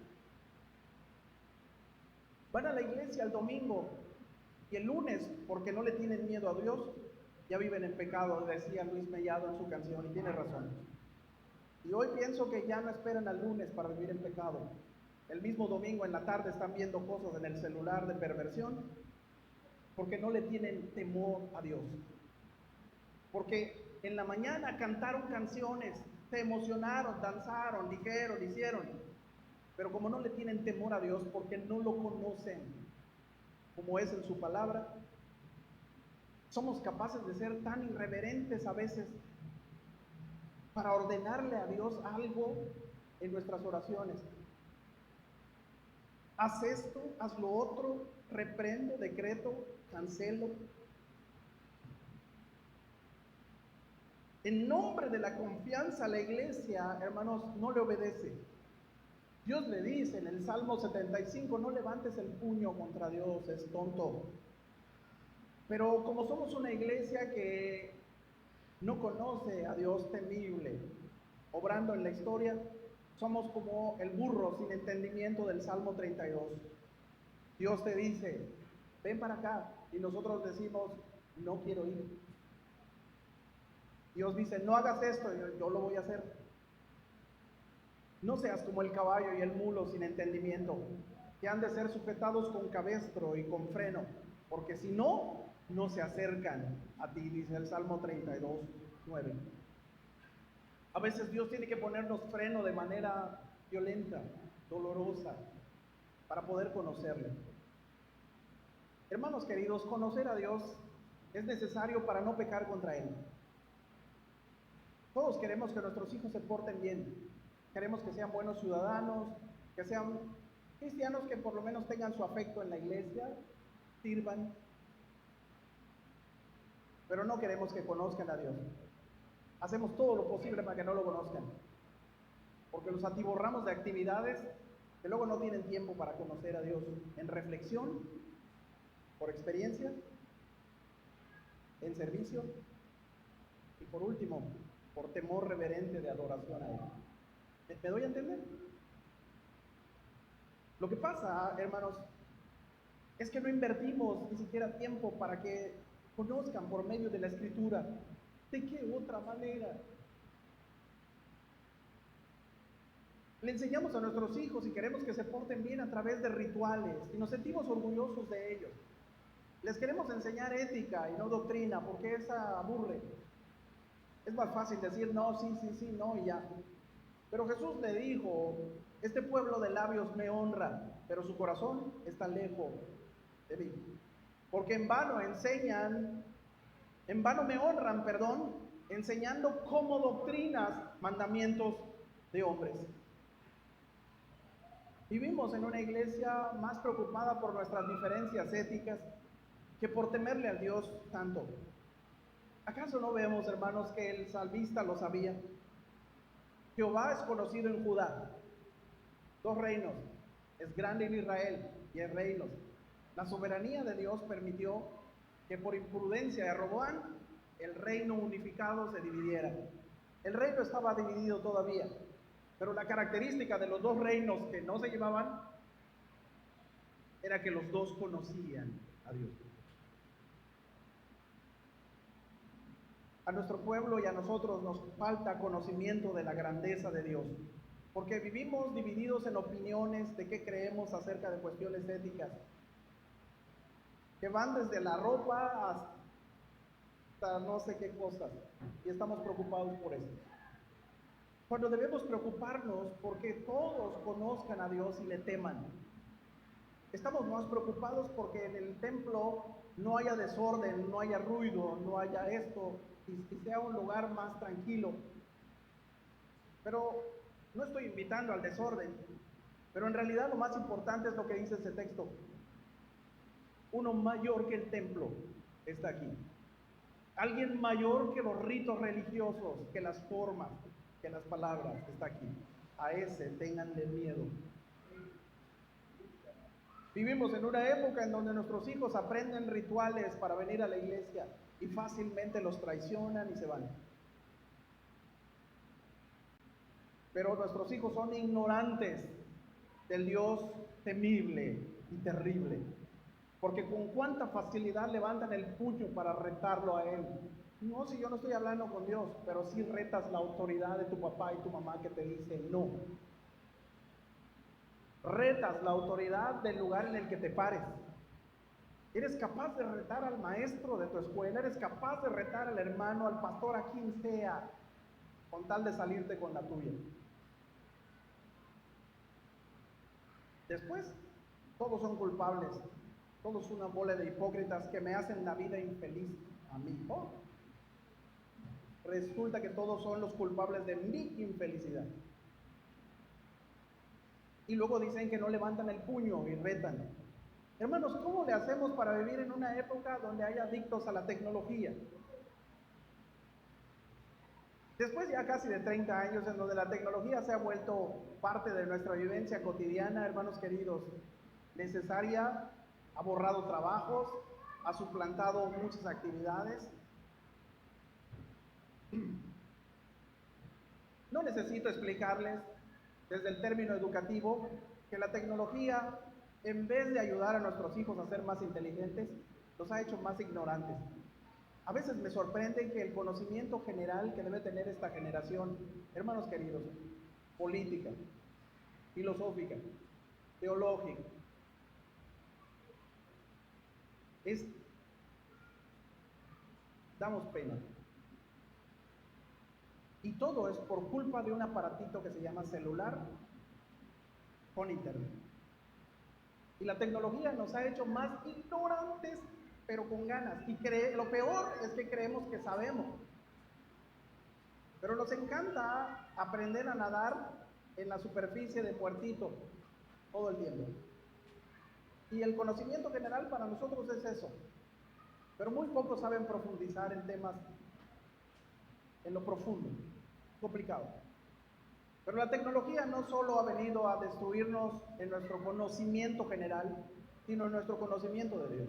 Van a la iglesia el domingo y el lunes, porque no le tienen miedo a Dios, ya viven en pecado, decía Luis Mellado en su canción, y tiene razón. Y hoy pienso que ya no esperan al lunes para vivir en pecado. El mismo domingo en la tarde están viendo cosas en el celular de perversión, porque no le tienen temor a Dios. Porque en la mañana cantaron canciones, se emocionaron, danzaron, dijeron, hicieron, pero como no le tienen temor a Dios, porque no lo conocen como es en su palabra, somos capaces de ser tan irreverentes a veces para ordenarle a Dios algo en nuestras oraciones. Haz esto, haz lo otro, reprendo, decreto, cancelo. En nombre de la confianza, la iglesia, hermanos, no le obedece. Dios le dice en el Salmo 75, no levantes el puño contra Dios, es tonto. Pero como somos una iglesia que no conoce a Dios temible, obrando en la historia, somos como el burro sin entendimiento del Salmo 32. Dios te dice, ven para acá, y nosotros decimos, no quiero ir. Dios dice, no hagas esto, yo lo voy a hacer. No seas como el caballo y el mulo sin entendimiento, que han de ser sujetados con cabestro y con freno, porque si no, no se acercan a ti, dice el Salmo 32, 9. A veces Dios tiene que ponernos freno de manera violenta, dolorosa, para poder conocerle. Hermanos queridos, conocer a Dios es necesario para no pecar contra Él. Todos queremos que nuestros hijos se porten bien, queremos que sean buenos ciudadanos, que sean cristianos que por lo menos tengan su afecto en la iglesia, sirvan, pero no queremos que conozcan a Dios. Hacemos todo lo posible para que no lo conozcan, porque los atiborramos de actividades que luego no tienen tiempo para conocer a Dios en reflexión, por experiencia, en servicio y por último, por temor reverente de adoración a Él. ¿Me doy a entender? Lo que pasa, hermanos, es que no invertimos ni siquiera tiempo para que conozcan por medio de la Escritura. ¿De qué otra manera? Le enseñamos a nuestros hijos y queremos que se porten bien a través de rituales y nos sentimos orgullosos de ellos. Les queremos enseñar ética y no doctrina porque esa aburre. Es más fácil decir no, sí, no y ya. Pero Jesús le dijo, este pueblo de labios me honra, pero su corazón está lejos de mí. Porque en vano me honran, enseñando como doctrinas mandamientos de hombres. Vivimos en una iglesia más preocupada por nuestras diferencias éticas que por temerle al Dios santo. ¿Acaso no vemos, hermanos, que el salmista lo sabía? Jehová es conocido en Judá, dos reinos. Es grande en Israel y hay reinos. La soberanía de Dios permitió que por imprudencia de Roboam el reino unificado se dividiera. El reino estaba dividido todavía, pero la característica de los dos reinos que no se llevaban era que los dos conocían a Dios. A nuestro pueblo y a nosotros nos falta conocimiento de la grandeza de Dios, porque vivimos divididos en opiniones de qué creemos acerca de cuestiones éticas, que van desde la ropa hasta no sé qué cosas, y estamos preocupados por eso. Cuando debemos preocuparnos porque todos conozcan a Dios y le teman. Estamos más preocupados porque en el templo no haya desorden, no haya ruido, no haya esto, y sea un lugar más tranquilo. Pero no estoy invitando al desorden, pero en realidad lo más importante es lo que dice ese texto. Uno mayor que el templo está aquí. Alguien mayor que los ritos religiosos, que las formas, que las palabras, está aquí. A ese ténganle miedo. Vivimos en una época en donde nuestros hijos aprenden rituales para venir a la iglesia y fácilmente los traicionan y se van. Pero nuestros hijos son ignorantes del Dios temible y terrible, porque con cuánta facilidad levantan el puño para retarlo a Él. No, si yo no estoy hablando con Dios, pero sí retas la autoridad de tu papá y tu mamá que te dice no. Retas la autoridad del lugar en el que te pares. Eres capaz de retar al maestro de tu escuela, eres capaz de retar al hermano, al pastor, a quien sea, con tal de salirte con la tuya. Después, todos son culpables, todos una bola de hipócritas que me hacen la vida infeliz a mí. Oh, resulta que todos son los culpables de mi infelicidad. Y luego dicen que no levantan el puño y retan. Hermanos, ¿cómo le hacemos para vivir en una época donde hay adictos a la tecnología? Después ya casi de 30 años en donde la tecnología se ha vuelto parte de nuestra vivencia cotidiana, hermanos queridos, necesaria, ha borrado trabajos, ha suplantado muchas actividades. No necesito explicarles desde el término educativo que la tecnología, en vez de ayudar a nuestros hijos a ser más inteligentes, los ha hecho más ignorantes. A veces me sorprende que el conocimiento general que debe tener esta generación, hermanos queridos, política, filosófica, teológica, damos pena. Y todo es por culpa de un aparatito que se llama celular con internet. Y la tecnología nos ha hecho más ignorantes, pero con ganas. Y lo peor es que creemos que sabemos. Pero nos encanta aprender a nadar en la superficie de puertito todo el tiempo. Y el conocimiento general para nosotros es eso. Pero muy pocos saben profundizar en temas en lo profundo, complicado. Pero la tecnología no solo ha venido a destruirnos en nuestro conocimiento general, sino en nuestro conocimiento de Dios.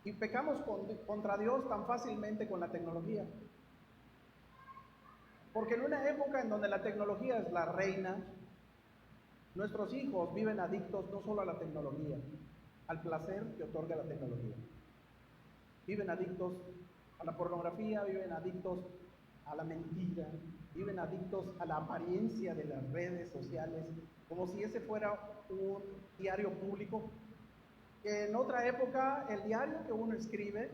Y pecamos contra Dios tan fácilmente con la tecnología. Porque en una época en donde la tecnología es la reina, nuestros hijos viven adictos no solo a la tecnología, al placer que otorga la tecnología. Viven adictos a la pornografía, viven adictos a la mentira, viven adictos a la apariencia de las redes sociales, como si ese fuera un diario público. Que en otra época el diario que uno escribe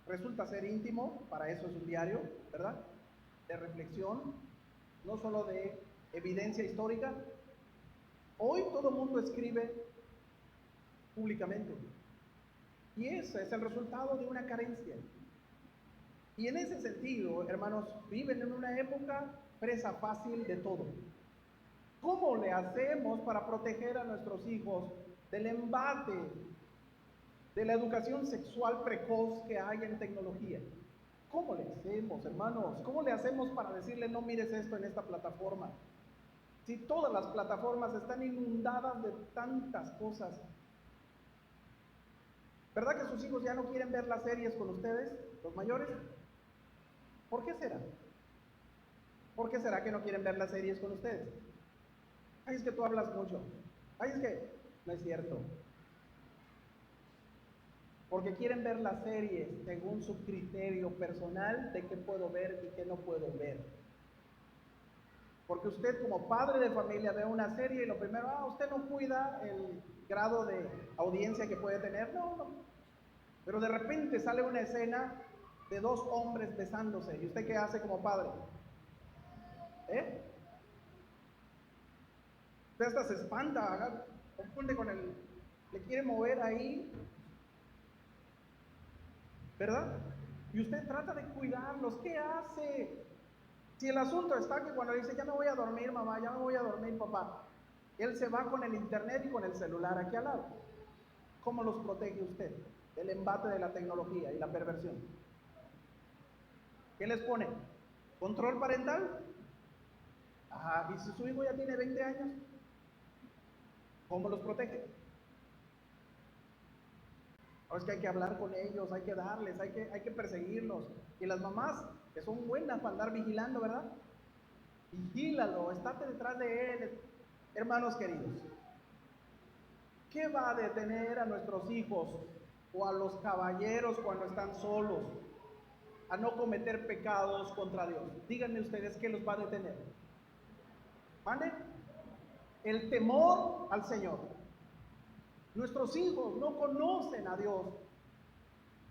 resulta ser íntimo, para eso es un diario, ¿verdad? De reflexión, no solo de evidencia histórica. Hoy todo el mundo escribe públicamente. Y ese es el resultado de una carencia. Y en ese sentido, hermanos, viven en una época presa fácil de todo. ¿Cómo le hacemos para proteger a nuestros hijos del embate, de la educación sexual precoz que hay en tecnología? ¿Cómo le hacemos, hermanos? ¿Cómo le hacemos para decirle no mires esto en esta plataforma? Si todas las plataformas están inundadas de tantas cosas, ¿verdad que sus hijos ya no quieren ver las series con ustedes, los mayores? ¿Por qué será? ¿Por qué será que no quieren ver las series con ustedes? Ay, es que tú hablas mucho. Ay, es que no es cierto. Porque quieren ver las series según su criterio personal de qué puedo ver y qué no puedo ver. Porque usted como padre de familia ve una serie y lo primero, usted no cuida el grado de audiencia que puede tener. No, no. Pero de repente sale una escena de dos hombres besándose. ¿Y usted qué hace como padre? Usted hasta se espanta, confunde con el, le quiere mover ahí, ¿verdad? Y usted trata de cuidarlos. ¿Qué hace? Si el asunto está que cuando dice, ya me voy a dormir mamá, ya me voy a dormir papá, él se va con el internet y con el celular aquí al lado. ¿Cómo los protege usted del embate de la tecnología y la perversión? ¿Qué les pone? ¿Control parental? Y si su hijo ya tiene 20 años, ¿cómo los protege? Es que hay que hablar con ellos, hay que darles, hay que perseguirlos. Y las mamás, que son buenas para andar vigilando, ¿verdad? Vigílalo, estate detrás de él. Hermanos queridos, ¿qué va a detener a nuestros hijos o a los caballeros cuando están solos a no cometer pecados contra Dios? Díganme ustedes, ¿qué los va a detener? ¿Mande? El temor al Señor. Nuestros hijos no conocen a Dios.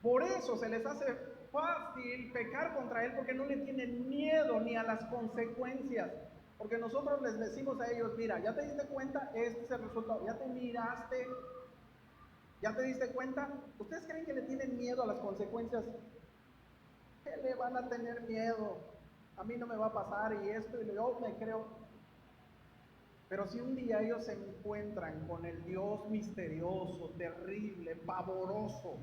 Por eso se les hace fácil pecar contra Él, porque no le tienen miedo ni a las consecuencias. Porque nosotros les decimos a ellos, mira, ¿ya te diste cuenta? Este es el resultado. ¿Ya te miraste? ¿Ya te diste cuenta? ¿Ustedes creen que le tienen miedo a las consecuencias? ¿Qué le van a tener miedo? A mí no me va a pasar y esto, y yo me creo. Pero si un día ellos se encuentran con el Dios misterioso, terrible, pavoroso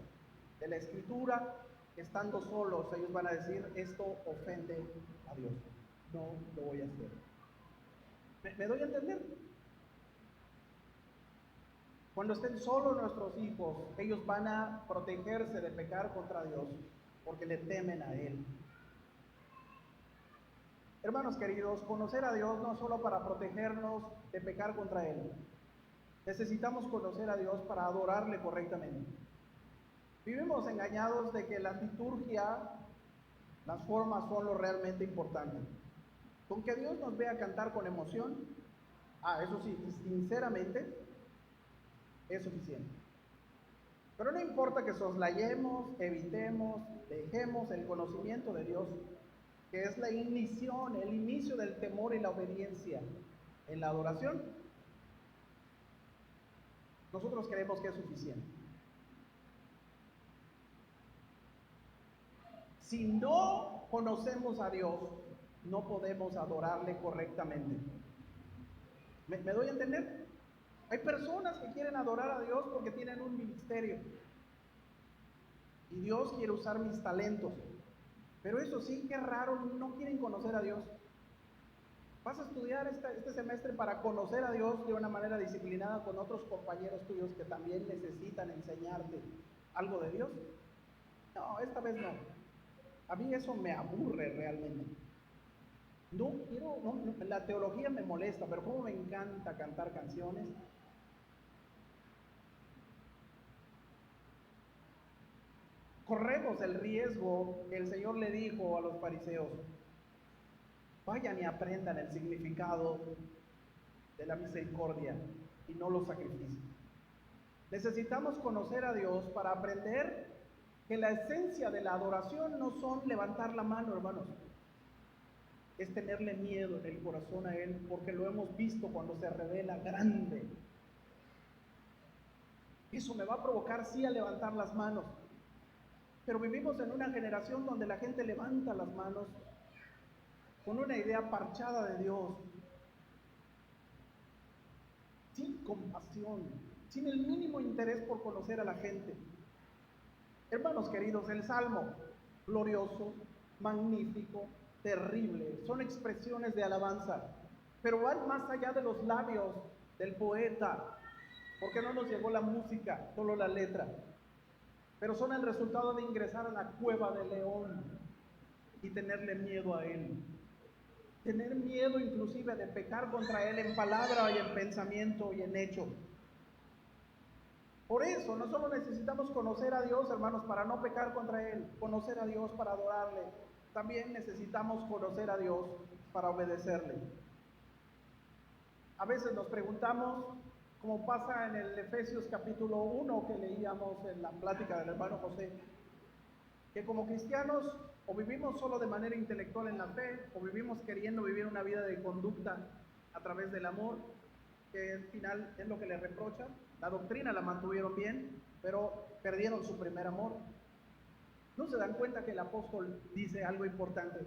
de la Escritura, estando solos, ellos van a decir, esto ofende a Dios, no lo voy a hacer. ¿Me doy a entender? Cuando estén solos nuestros hijos, ellos van a protegerse de pecar contra Dios, porque le temen a Él. Hermanos queridos, conocer a Dios no solo para protegernos de pecar contra Él. Necesitamos conocer a Dios para adorarle correctamente. Vivimos engañados de que la liturgia, las formas son lo realmente importante. Con que Dios nos vea cantar con emoción, eso sí, sinceramente, es suficiente. Pero no importa que soslayemos, evitemos, dejemos el conocimiento de Dios, que es la ignición, el inicio del temor y la obediencia en la adoración. Nosotros creemos que es suficiente. Si no conocemos a Dios, no podemos adorarle correctamente. ¿Me doy a entender? Hay personas que quieren adorar a Dios porque tienen un ministerio. Y Dios quiere usar mis talentos. Pero eso sí, qué raro, no quieren conocer a Dios. Vas a estudiar este semestre para conocer a Dios de una manera disciplinada con otros compañeros tuyos que también necesitan enseñarte algo de Dios. No, esta vez no. A mí eso me aburre realmente. No quiero, la teología me molesta, pero como me encanta cantar canciones. Corremos el riesgo que el Señor le dijo a los fariseos: vayan y aprendan el significado de la misericordia y no los sacrificios. Necesitamos conocer a Dios para aprender que la esencia de la adoración no son levantar la mano, hermanos. Es tenerle miedo en el corazón a Él, porque lo hemos visto cuando se revela grande. Eso me va a provocar sí a levantar las manos. Pero vivimos en una generación donde la gente levanta las manos con una idea parchada de Dios, sin compasión, sin el mínimo interés por conocer a la gente. Hermanos queridos, el Salmo, glorioso, magnífico, terrible, son expresiones de alabanza. pero van más allá de los labios del poeta, porque no nos llegó la música, solo la letra, pero son el resultado de ingresar a la cueva del león y tenerle miedo a él, tener miedo inclusive de pecar contra él en palabra y en pensamiento y en hecho. Por eso, no solo necesitamos conocer a Dios, hermanos, para no pecar contra Él, conocer a Dios para adorarle, también necesitamos conocer a Dios para obedecerle. A veces nos preguntamos, como pasa en el Efesios capítulo 1 que leíamos en la plática del hermano José, que como cristianos o vivimos solo de manera intelectual en la fe, o vivimos queriendo vivir una vida de conducta a través del amor, que al final es lo que les reprochan. La doctrina la mantuvieron bien, pero perdieron su primer amor. ¿No se dan cuenta que el apóstol dice algo importante?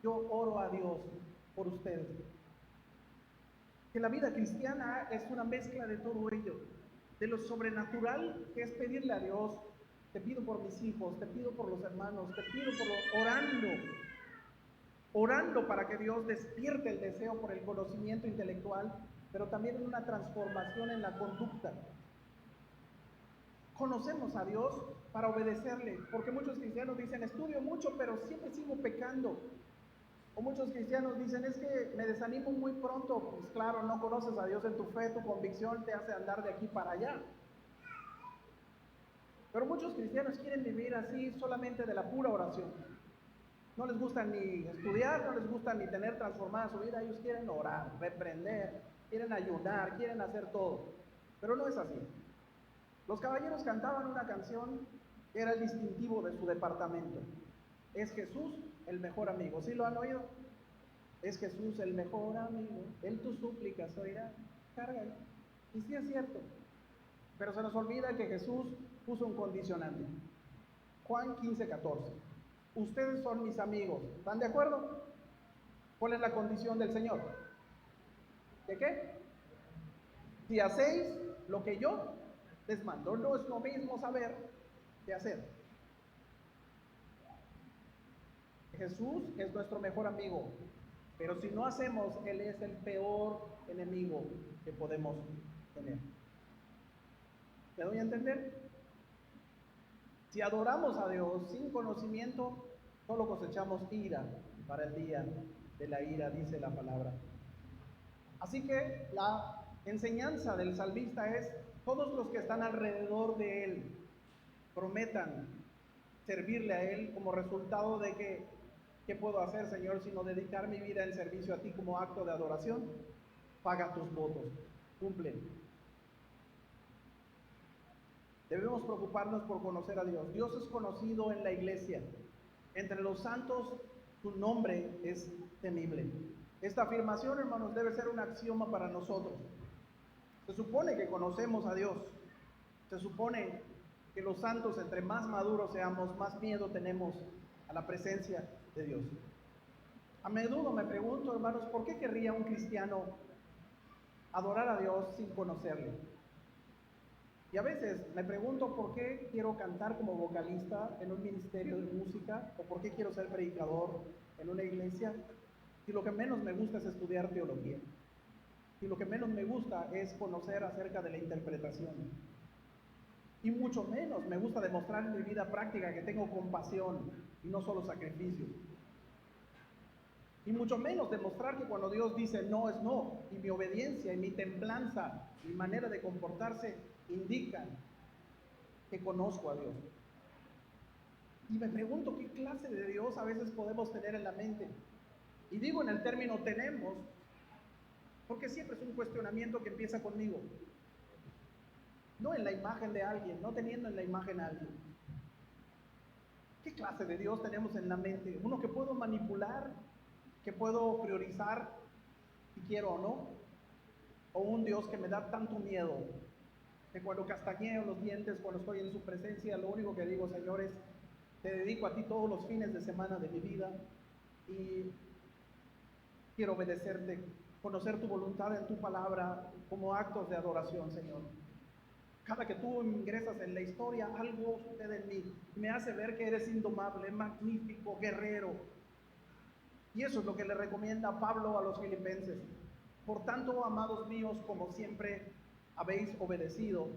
Yo oro a Dios por ustedes. Que la vida cristiana es una mezcla de todo ello, de lo sobrenatural, que es pedirle a Dios, te pido por mis hijos, te pido por los hermanos, te pido por los... orando para que Dios despierte el deseo por el conocimiento intelectual, pero también en una transformación en la conducta. Conocemos a Dios para obedecerle, porque muchos cristianos dicen, estudio mucho, pero siempre sigo pecando. O muchos cristianos dicen, es que me desanimo muy pronto. Pues claro, no conoces a Dios en tu fe, tu convicción te hace andar de aquí para allá. Pero muchos cristianos quieren vivir así solamente de la pura oración. No les gusta ni estudiar, no les gusta ni tener transformada su vida. Ellos quieren orar, reprender, quieren ayunar, quieren hacer todo. Pero no es así. Los caballeros cantaban una canción que era el distintivo de su departamento. Es Jesús el mejor amigo. ¿Sí lo han oído? Es Jesús el mejor amigo. Él tus súplicas oirá. Carga. Y sí es cierto. Pero se nos olvida que Jesús puso un condicionante. Juan 15:14. Ustedes son mis amigos. ¿Están de acuerdo? ¿Cuál es la condición del Señor? ¿De qué? Si hacéis lo que yo les mando. No es lo mismo saber que hacer. Jesús es nuestro mejor amigo, pero si no hacemos, Él es el peor enemigo que podemos tener. ¿Me doy a entender? Si adoramos a Dios sin conocimiento, solo cosechamos ira para el día de la ira, dice la palabra. Así que la enseñanza del salmista es, todos los que están alrededor de él prometan servirle a él como resultado de que, ¿qué puedo hacer, Señor, sino dedicar mi vida en servicio a ti como acto de adoración? Paga tus votos, cumple. Debemos preocuparnos por conocer a Dios. Dios es conocido en la iglesia. Entre los santos, su nombre es temible. Esta afirmación, hermanos, debe ser un axioma para nosotros. Se supone que conocemos a Dios. Se supone que los santos, entre más maduros seamos, más miedo tenemos a la presencia de Dios. A menudo me pregunto, hermanos, ¿por qué querría un cristiano adorar a Dios sin conocerle? Y a veces me pregunto por qué quiero cantar como vocalista en un ministerio de música, o por qué quiero ser predicador en una iglesia, si lo que menos me gusta es estudiar teología, si lo que menos me gusta es conocer acerca de la interpretación, y mucho menos me gusta demostrar en mi vida práctica que tengo compasión y no solo sacrificio. Y mucho menos demostrar que cuando Dios dice no es no, y mi obediencia y mi templanza, mi manera de comportarse indican que conozco a Dios. Y me pregunto qué clase de Dios a veces podemos tener en la mente. Y digo en el término tenemos, porque siempre es un cuestionamiento que empieza conmigo. No en la imagen de alguien, no teniendo en la imagen a alguien. ¿Qué clase de Dios tenemos en la mente? Uno que puedo manipular, que puedo priorizar si quiero o no, o un Dios que me da tanto miedo que cuando castañeo los dientes, cuando estoy en su presencia, lo único que digo, Señor, es te dedico a ti todos los fines de semana de mi vida y quiero obedecerte, conocer tu voluntad en tu palabra como actos de adoración, Señor. Cada que tú ingresas en la historia, algo sucede en mí, me hace ver que eres indomable, magnífico, guerrero. Y eso es lo que le recomienda Pablo a los filipenses. Por tanto, amados míos, como siempre habéis obedecido,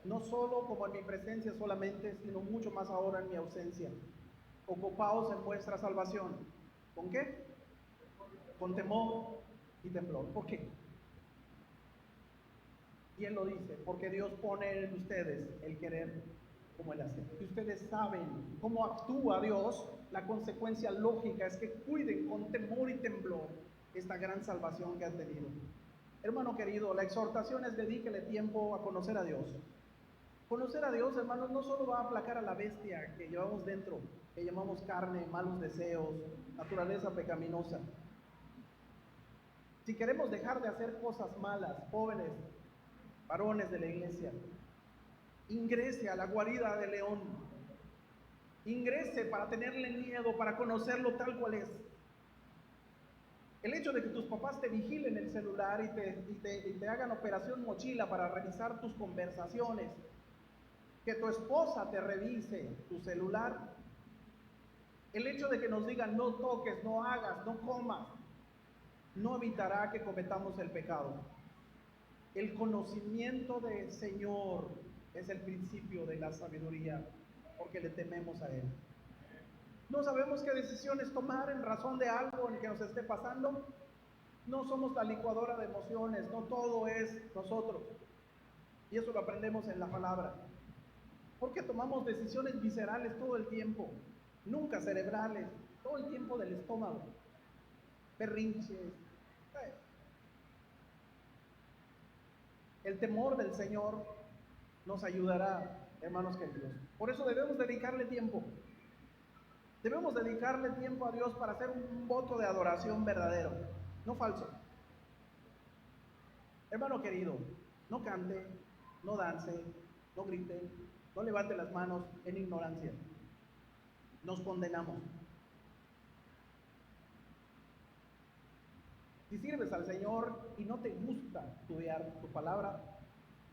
no solo como en mi presencia solamente, sino mucho más ahora en mi ausencia, ocupaos en vuestra salvación. ¿Con qué? Con temor y temblor. ¿Por qué? Y él lo dice, porque Dios pone en ustedes el querer como el hacer. Y ustedes saben cómo actúa Dios, la consecuencia lógica es que cuiden con temor y temblor esta gran salvación que han tenido. Hermano querido, la exhortación es dedíquele tiempo a conocer a Dios. Conocer a Dios, hermanos, no solo va a aplacar a la bestia que llevamos dentro, que llamamos carne, malos deseos, naturaleza pecaminosa. Si queremos dejar de hacer cosas malas, jóvenes, varones de la iglesia, ingrese a la guarida del león. Ingrese para tenerle miedo, para conocerlo tal cual es. El hecho de que tus papás te vigilen el celular y te hagan operación mochila para revisar tus conversaciones, que tu esposa te revise tu celular, el hecho de que nos digan no toques, no hagas, no comas, no evitará que cometamos el pecado. El conocimiento del Señor es el principio de la sabiduría, porque le tememos a Él. No sabemos qué decisiones tomar en razón de algo en que nos esté pasando. No somos la licuadora de emociones, no todo es nosotros. Y eso lo aprendemos en la palabra. Porque tomamos decisiones viscerales todo el tiempo, nunca cerebrales, todo el tiempo del estómago. Berrinches. El temor del Señor nos ayudará, hermanos queridos. Por eso debemos dedicarle tiempo. Debemos dedicarle tiempo a Dios para hacer un voto de adoración verdadero, no falso. Hermano querido, no cante, no dance, no grite, no levante las manos en ignorancia. Nos condenamos. Si sirves al Señor y no te gusta estudiar su palabra,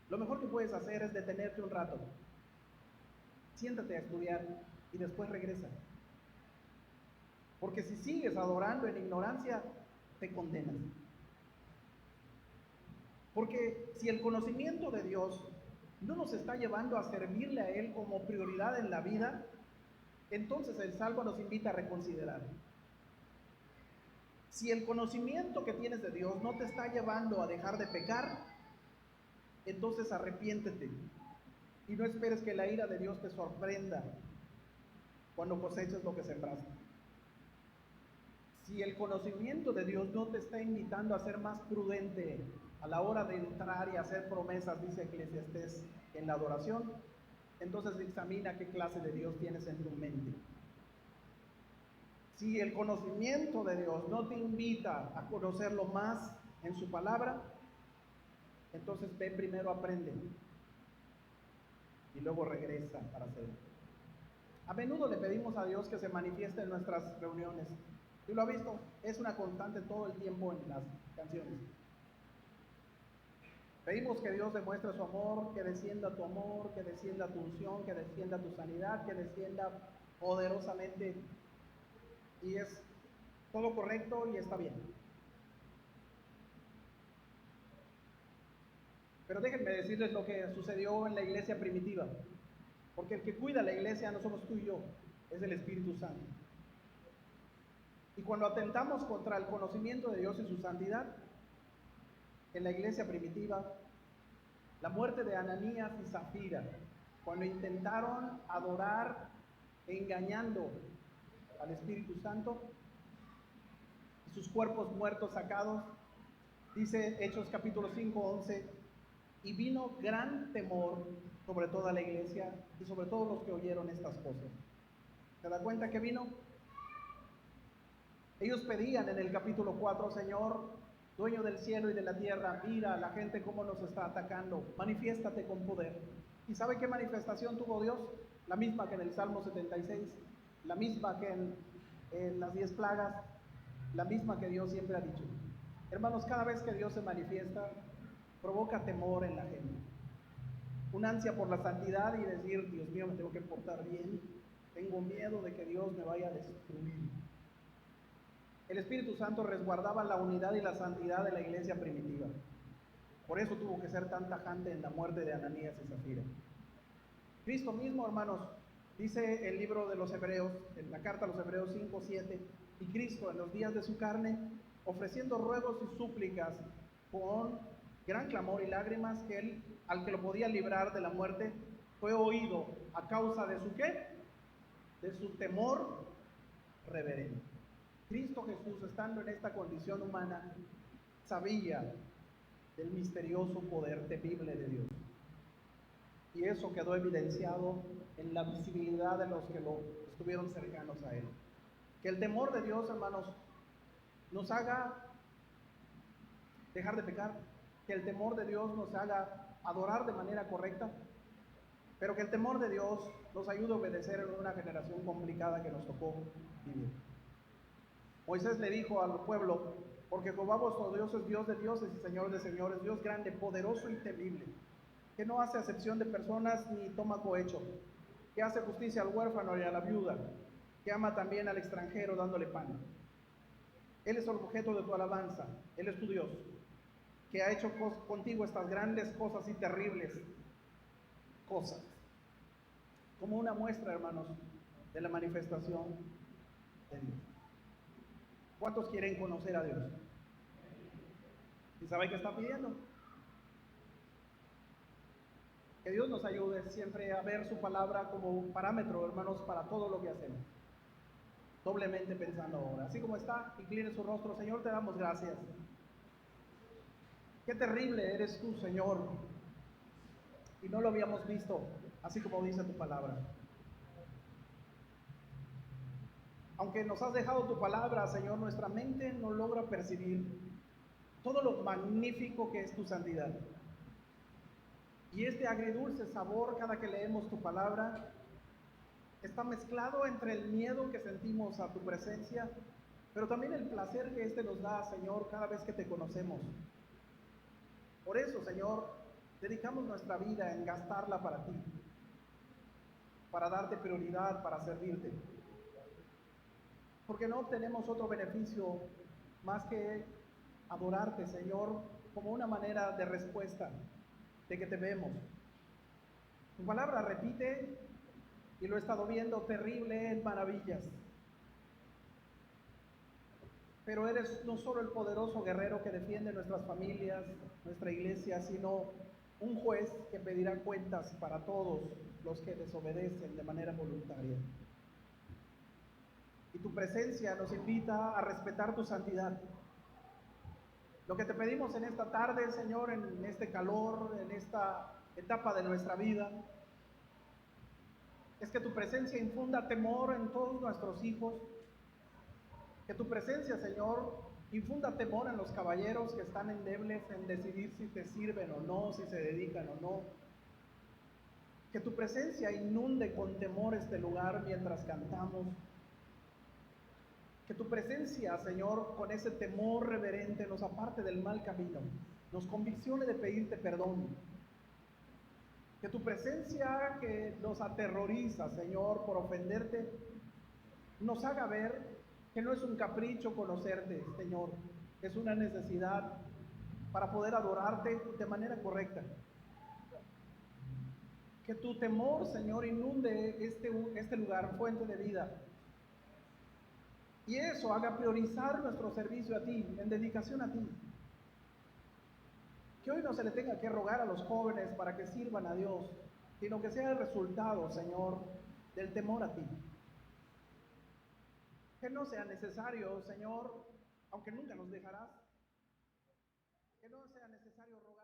lo mejor que puedes hacer es detenerte un rato. Siéntate a estudiar y después regresa. Porque si sigues adorando en ignorancia, te condenas. Porque si el conocimiento de Dios no nos está llevando a servirle a Él como prioridad en la vida, entonces el Salmo nos invita a reconsiderar. Si el conocimiento que tienes de Dios no te está llevando a dejar de pecar, entonces arrepiéntete y no esperes que la ira de Dios te sorprenda cuando coseches lo que sembraste. Si el conocimiento de Dios no te está invitando a ser más prudente a la hora de entrar y hacer promesas, dice Eclesiastés, en la adoración, entonces examina qué clase de Dios tienes en tu mente. Si el conocimiento de Dios no te invita a conocerlo más en su palabra, entonces ve primero, aprende y luego regresa para hacerlo. A menudo le pedimos a Dios que se manifieste en nuestras reuniones. ¿Y lo ha visto? Es una constante todo el tiempo en las canciones. Pedimos que Dios demuestre su amor, que descienda tu amor, que descienda tu unción, que descienda tu sanidad, que descienda poderosamente. Y es todo correcto y está bien. Pero déjenme decirles lo que sucedió en la iglesia primitiva. Porque el que cuida la iglesia no somos tú y yo, es el Espíritu Santo. Y cuando atentamos contra el conocimiento de Dios y su santidad, en la iglesia primitiva, la muerte de Ananías y Zafira, cuando intentaron adorar engañando al Espíritu Santo, y sus cuerpos muertos sacados, dice Hechos capítulo 5, 11, y vino gran temor sobre toda la iglesia y sobre todos los que oyeron estas cosas. ¿Se da cuenta que vino? Ellos pedían en el capítulo 4, Señor, dueño del cielo y de la tierra, mira a la gente cómo nos está atacando, manifiéstate con poder. ¿Y sabe qué manifestación tuvo Dios? La misma que en el Salmo 76, la misma que en las 10 plagas, la misma que Dios siempre ha dicho. Hermanos, cada vez que Dios se manifiesta, provoca temor en la gente. Un ansia por la santidad y decir, Dios mío, me tengo que portar bien, tengo miedo de que Dios me vaya a destruir. El Espíritu Santo resguardaba la unidad y la santidad de la iglesia primitiva. Por eso tuvo que ser tan tajante en la muerte de Ananías y Zafira. Cristo mismo, hermanos, dice el libro de los Hebreos, en la carta a los Hebreos 5:7, y Cristo en los días de su carne, ofreciendo ruegos y súplicas con gran clamor y lágrimas, que él, al que lo podía librar de la muerte, fue oído a causa de su ¿qué? De su temor reverente. Cristo Jesús, estando en esta condición humana, sabía del misterioso poder temible de Dios. Y eso quedó evidenciado en la visibilidad de los que lo estuvieron cercanos a Él. Que el temor de Dios, hermanos, nos haga dejar de pecar, que el temor de Dios nos haga adorar de manera correcta, pero que el temor de Dios nos ayude a obedecer en una generación complicada que nos tocó vivir. Moisés le dijo al pueblo: porque Jehová vuestro Dios es Dios de dioses y Señor de señores, Dios grande, poderoso y temible, que no hace acepción de personas ni toma cohecho, que hace justicia al huérfano y a la viuda, que ama también al extranjero dándole pan. Él es el objeto de tu alabanza, Él es tu Dios, que ha hecho contigo estas grandes cosas y terribles cosas, como una muestra, hermanos, de la manifestación de Dios. ¿Cuántos quieren conocer a Dios? ¿Y saben qué está pidiendo? Que Dios nos ayude siempre a ver su palabra como un parámetro, hermanos, para todo lo que hacemos. Doblemente pensando ahora. Así como está, incline su rostro. Señor, te damos gracias. Qué terrible eres tú, Señor. Y no lo habíamos visto, así como dice tu palabra. Aunque nos has dejado tu palabra, Señor, nuestra mente no logra percibir todo lo magnífico que es tu santidad. Y este agridulce sabor cada que leemos tu palabra está mezclado entre el miedo que sentimos a tu presencia, pero también el placer que este nos da, Señor, cada vez que te conocemos. Por eso, Señor, dedicamos nuestra vida en gastarla para ti, para darte prioridad, para servirte. Porque no obtenemos otro beneficio más que adorarte, Señor, como una manera de respuesta de que te vemos. Tu palabra repite, y lo he estado viendo, terrible en maravillas. Pero eres no solo el poderoso guerrero que defiende nuestras familias, nuestra iglesia, sino un juez que pedirá cuentas para todos los que desobedecen de manera voluntaria. Y tu presencia nos invita a respetar tu santidad. Lo que te pedimos en esta tarde, Señor, en este calor, en esta etapa de nuestra vida, es que tu presencia infunda temor en todos nuestros hijos. Que tu presencia, Señor, infunda temor en los caballeros que están endebles en decidir si te sirven o no, si se dedican o no. Que tu presencia inunde con temor este lugar mientras cantamos. Que tu presencia, Señor, con ese temor reverente nos aparte del mal camino, nos conviccione de pedirte perdón. Que tu presencia que nos aterroriza, Señor, por ofenderte, nos haga ver que no es un capricho conocerte, Señor, es una necesidad para poder adorarte de manera correcta. Que tu temor, Señor, inunde este lugar, fuente de vida. Y eso haga priorizar nuestro servicio a ti, en dedicación a ti. Que hoy no se le tenga que rogar a los jóvenes para que sirvan a Dios, sino que sea el resultado, Señor, del temor a ti. Que no sea necesario, Señor, aunque nunca nos dejarás, que no sea necesario rogar.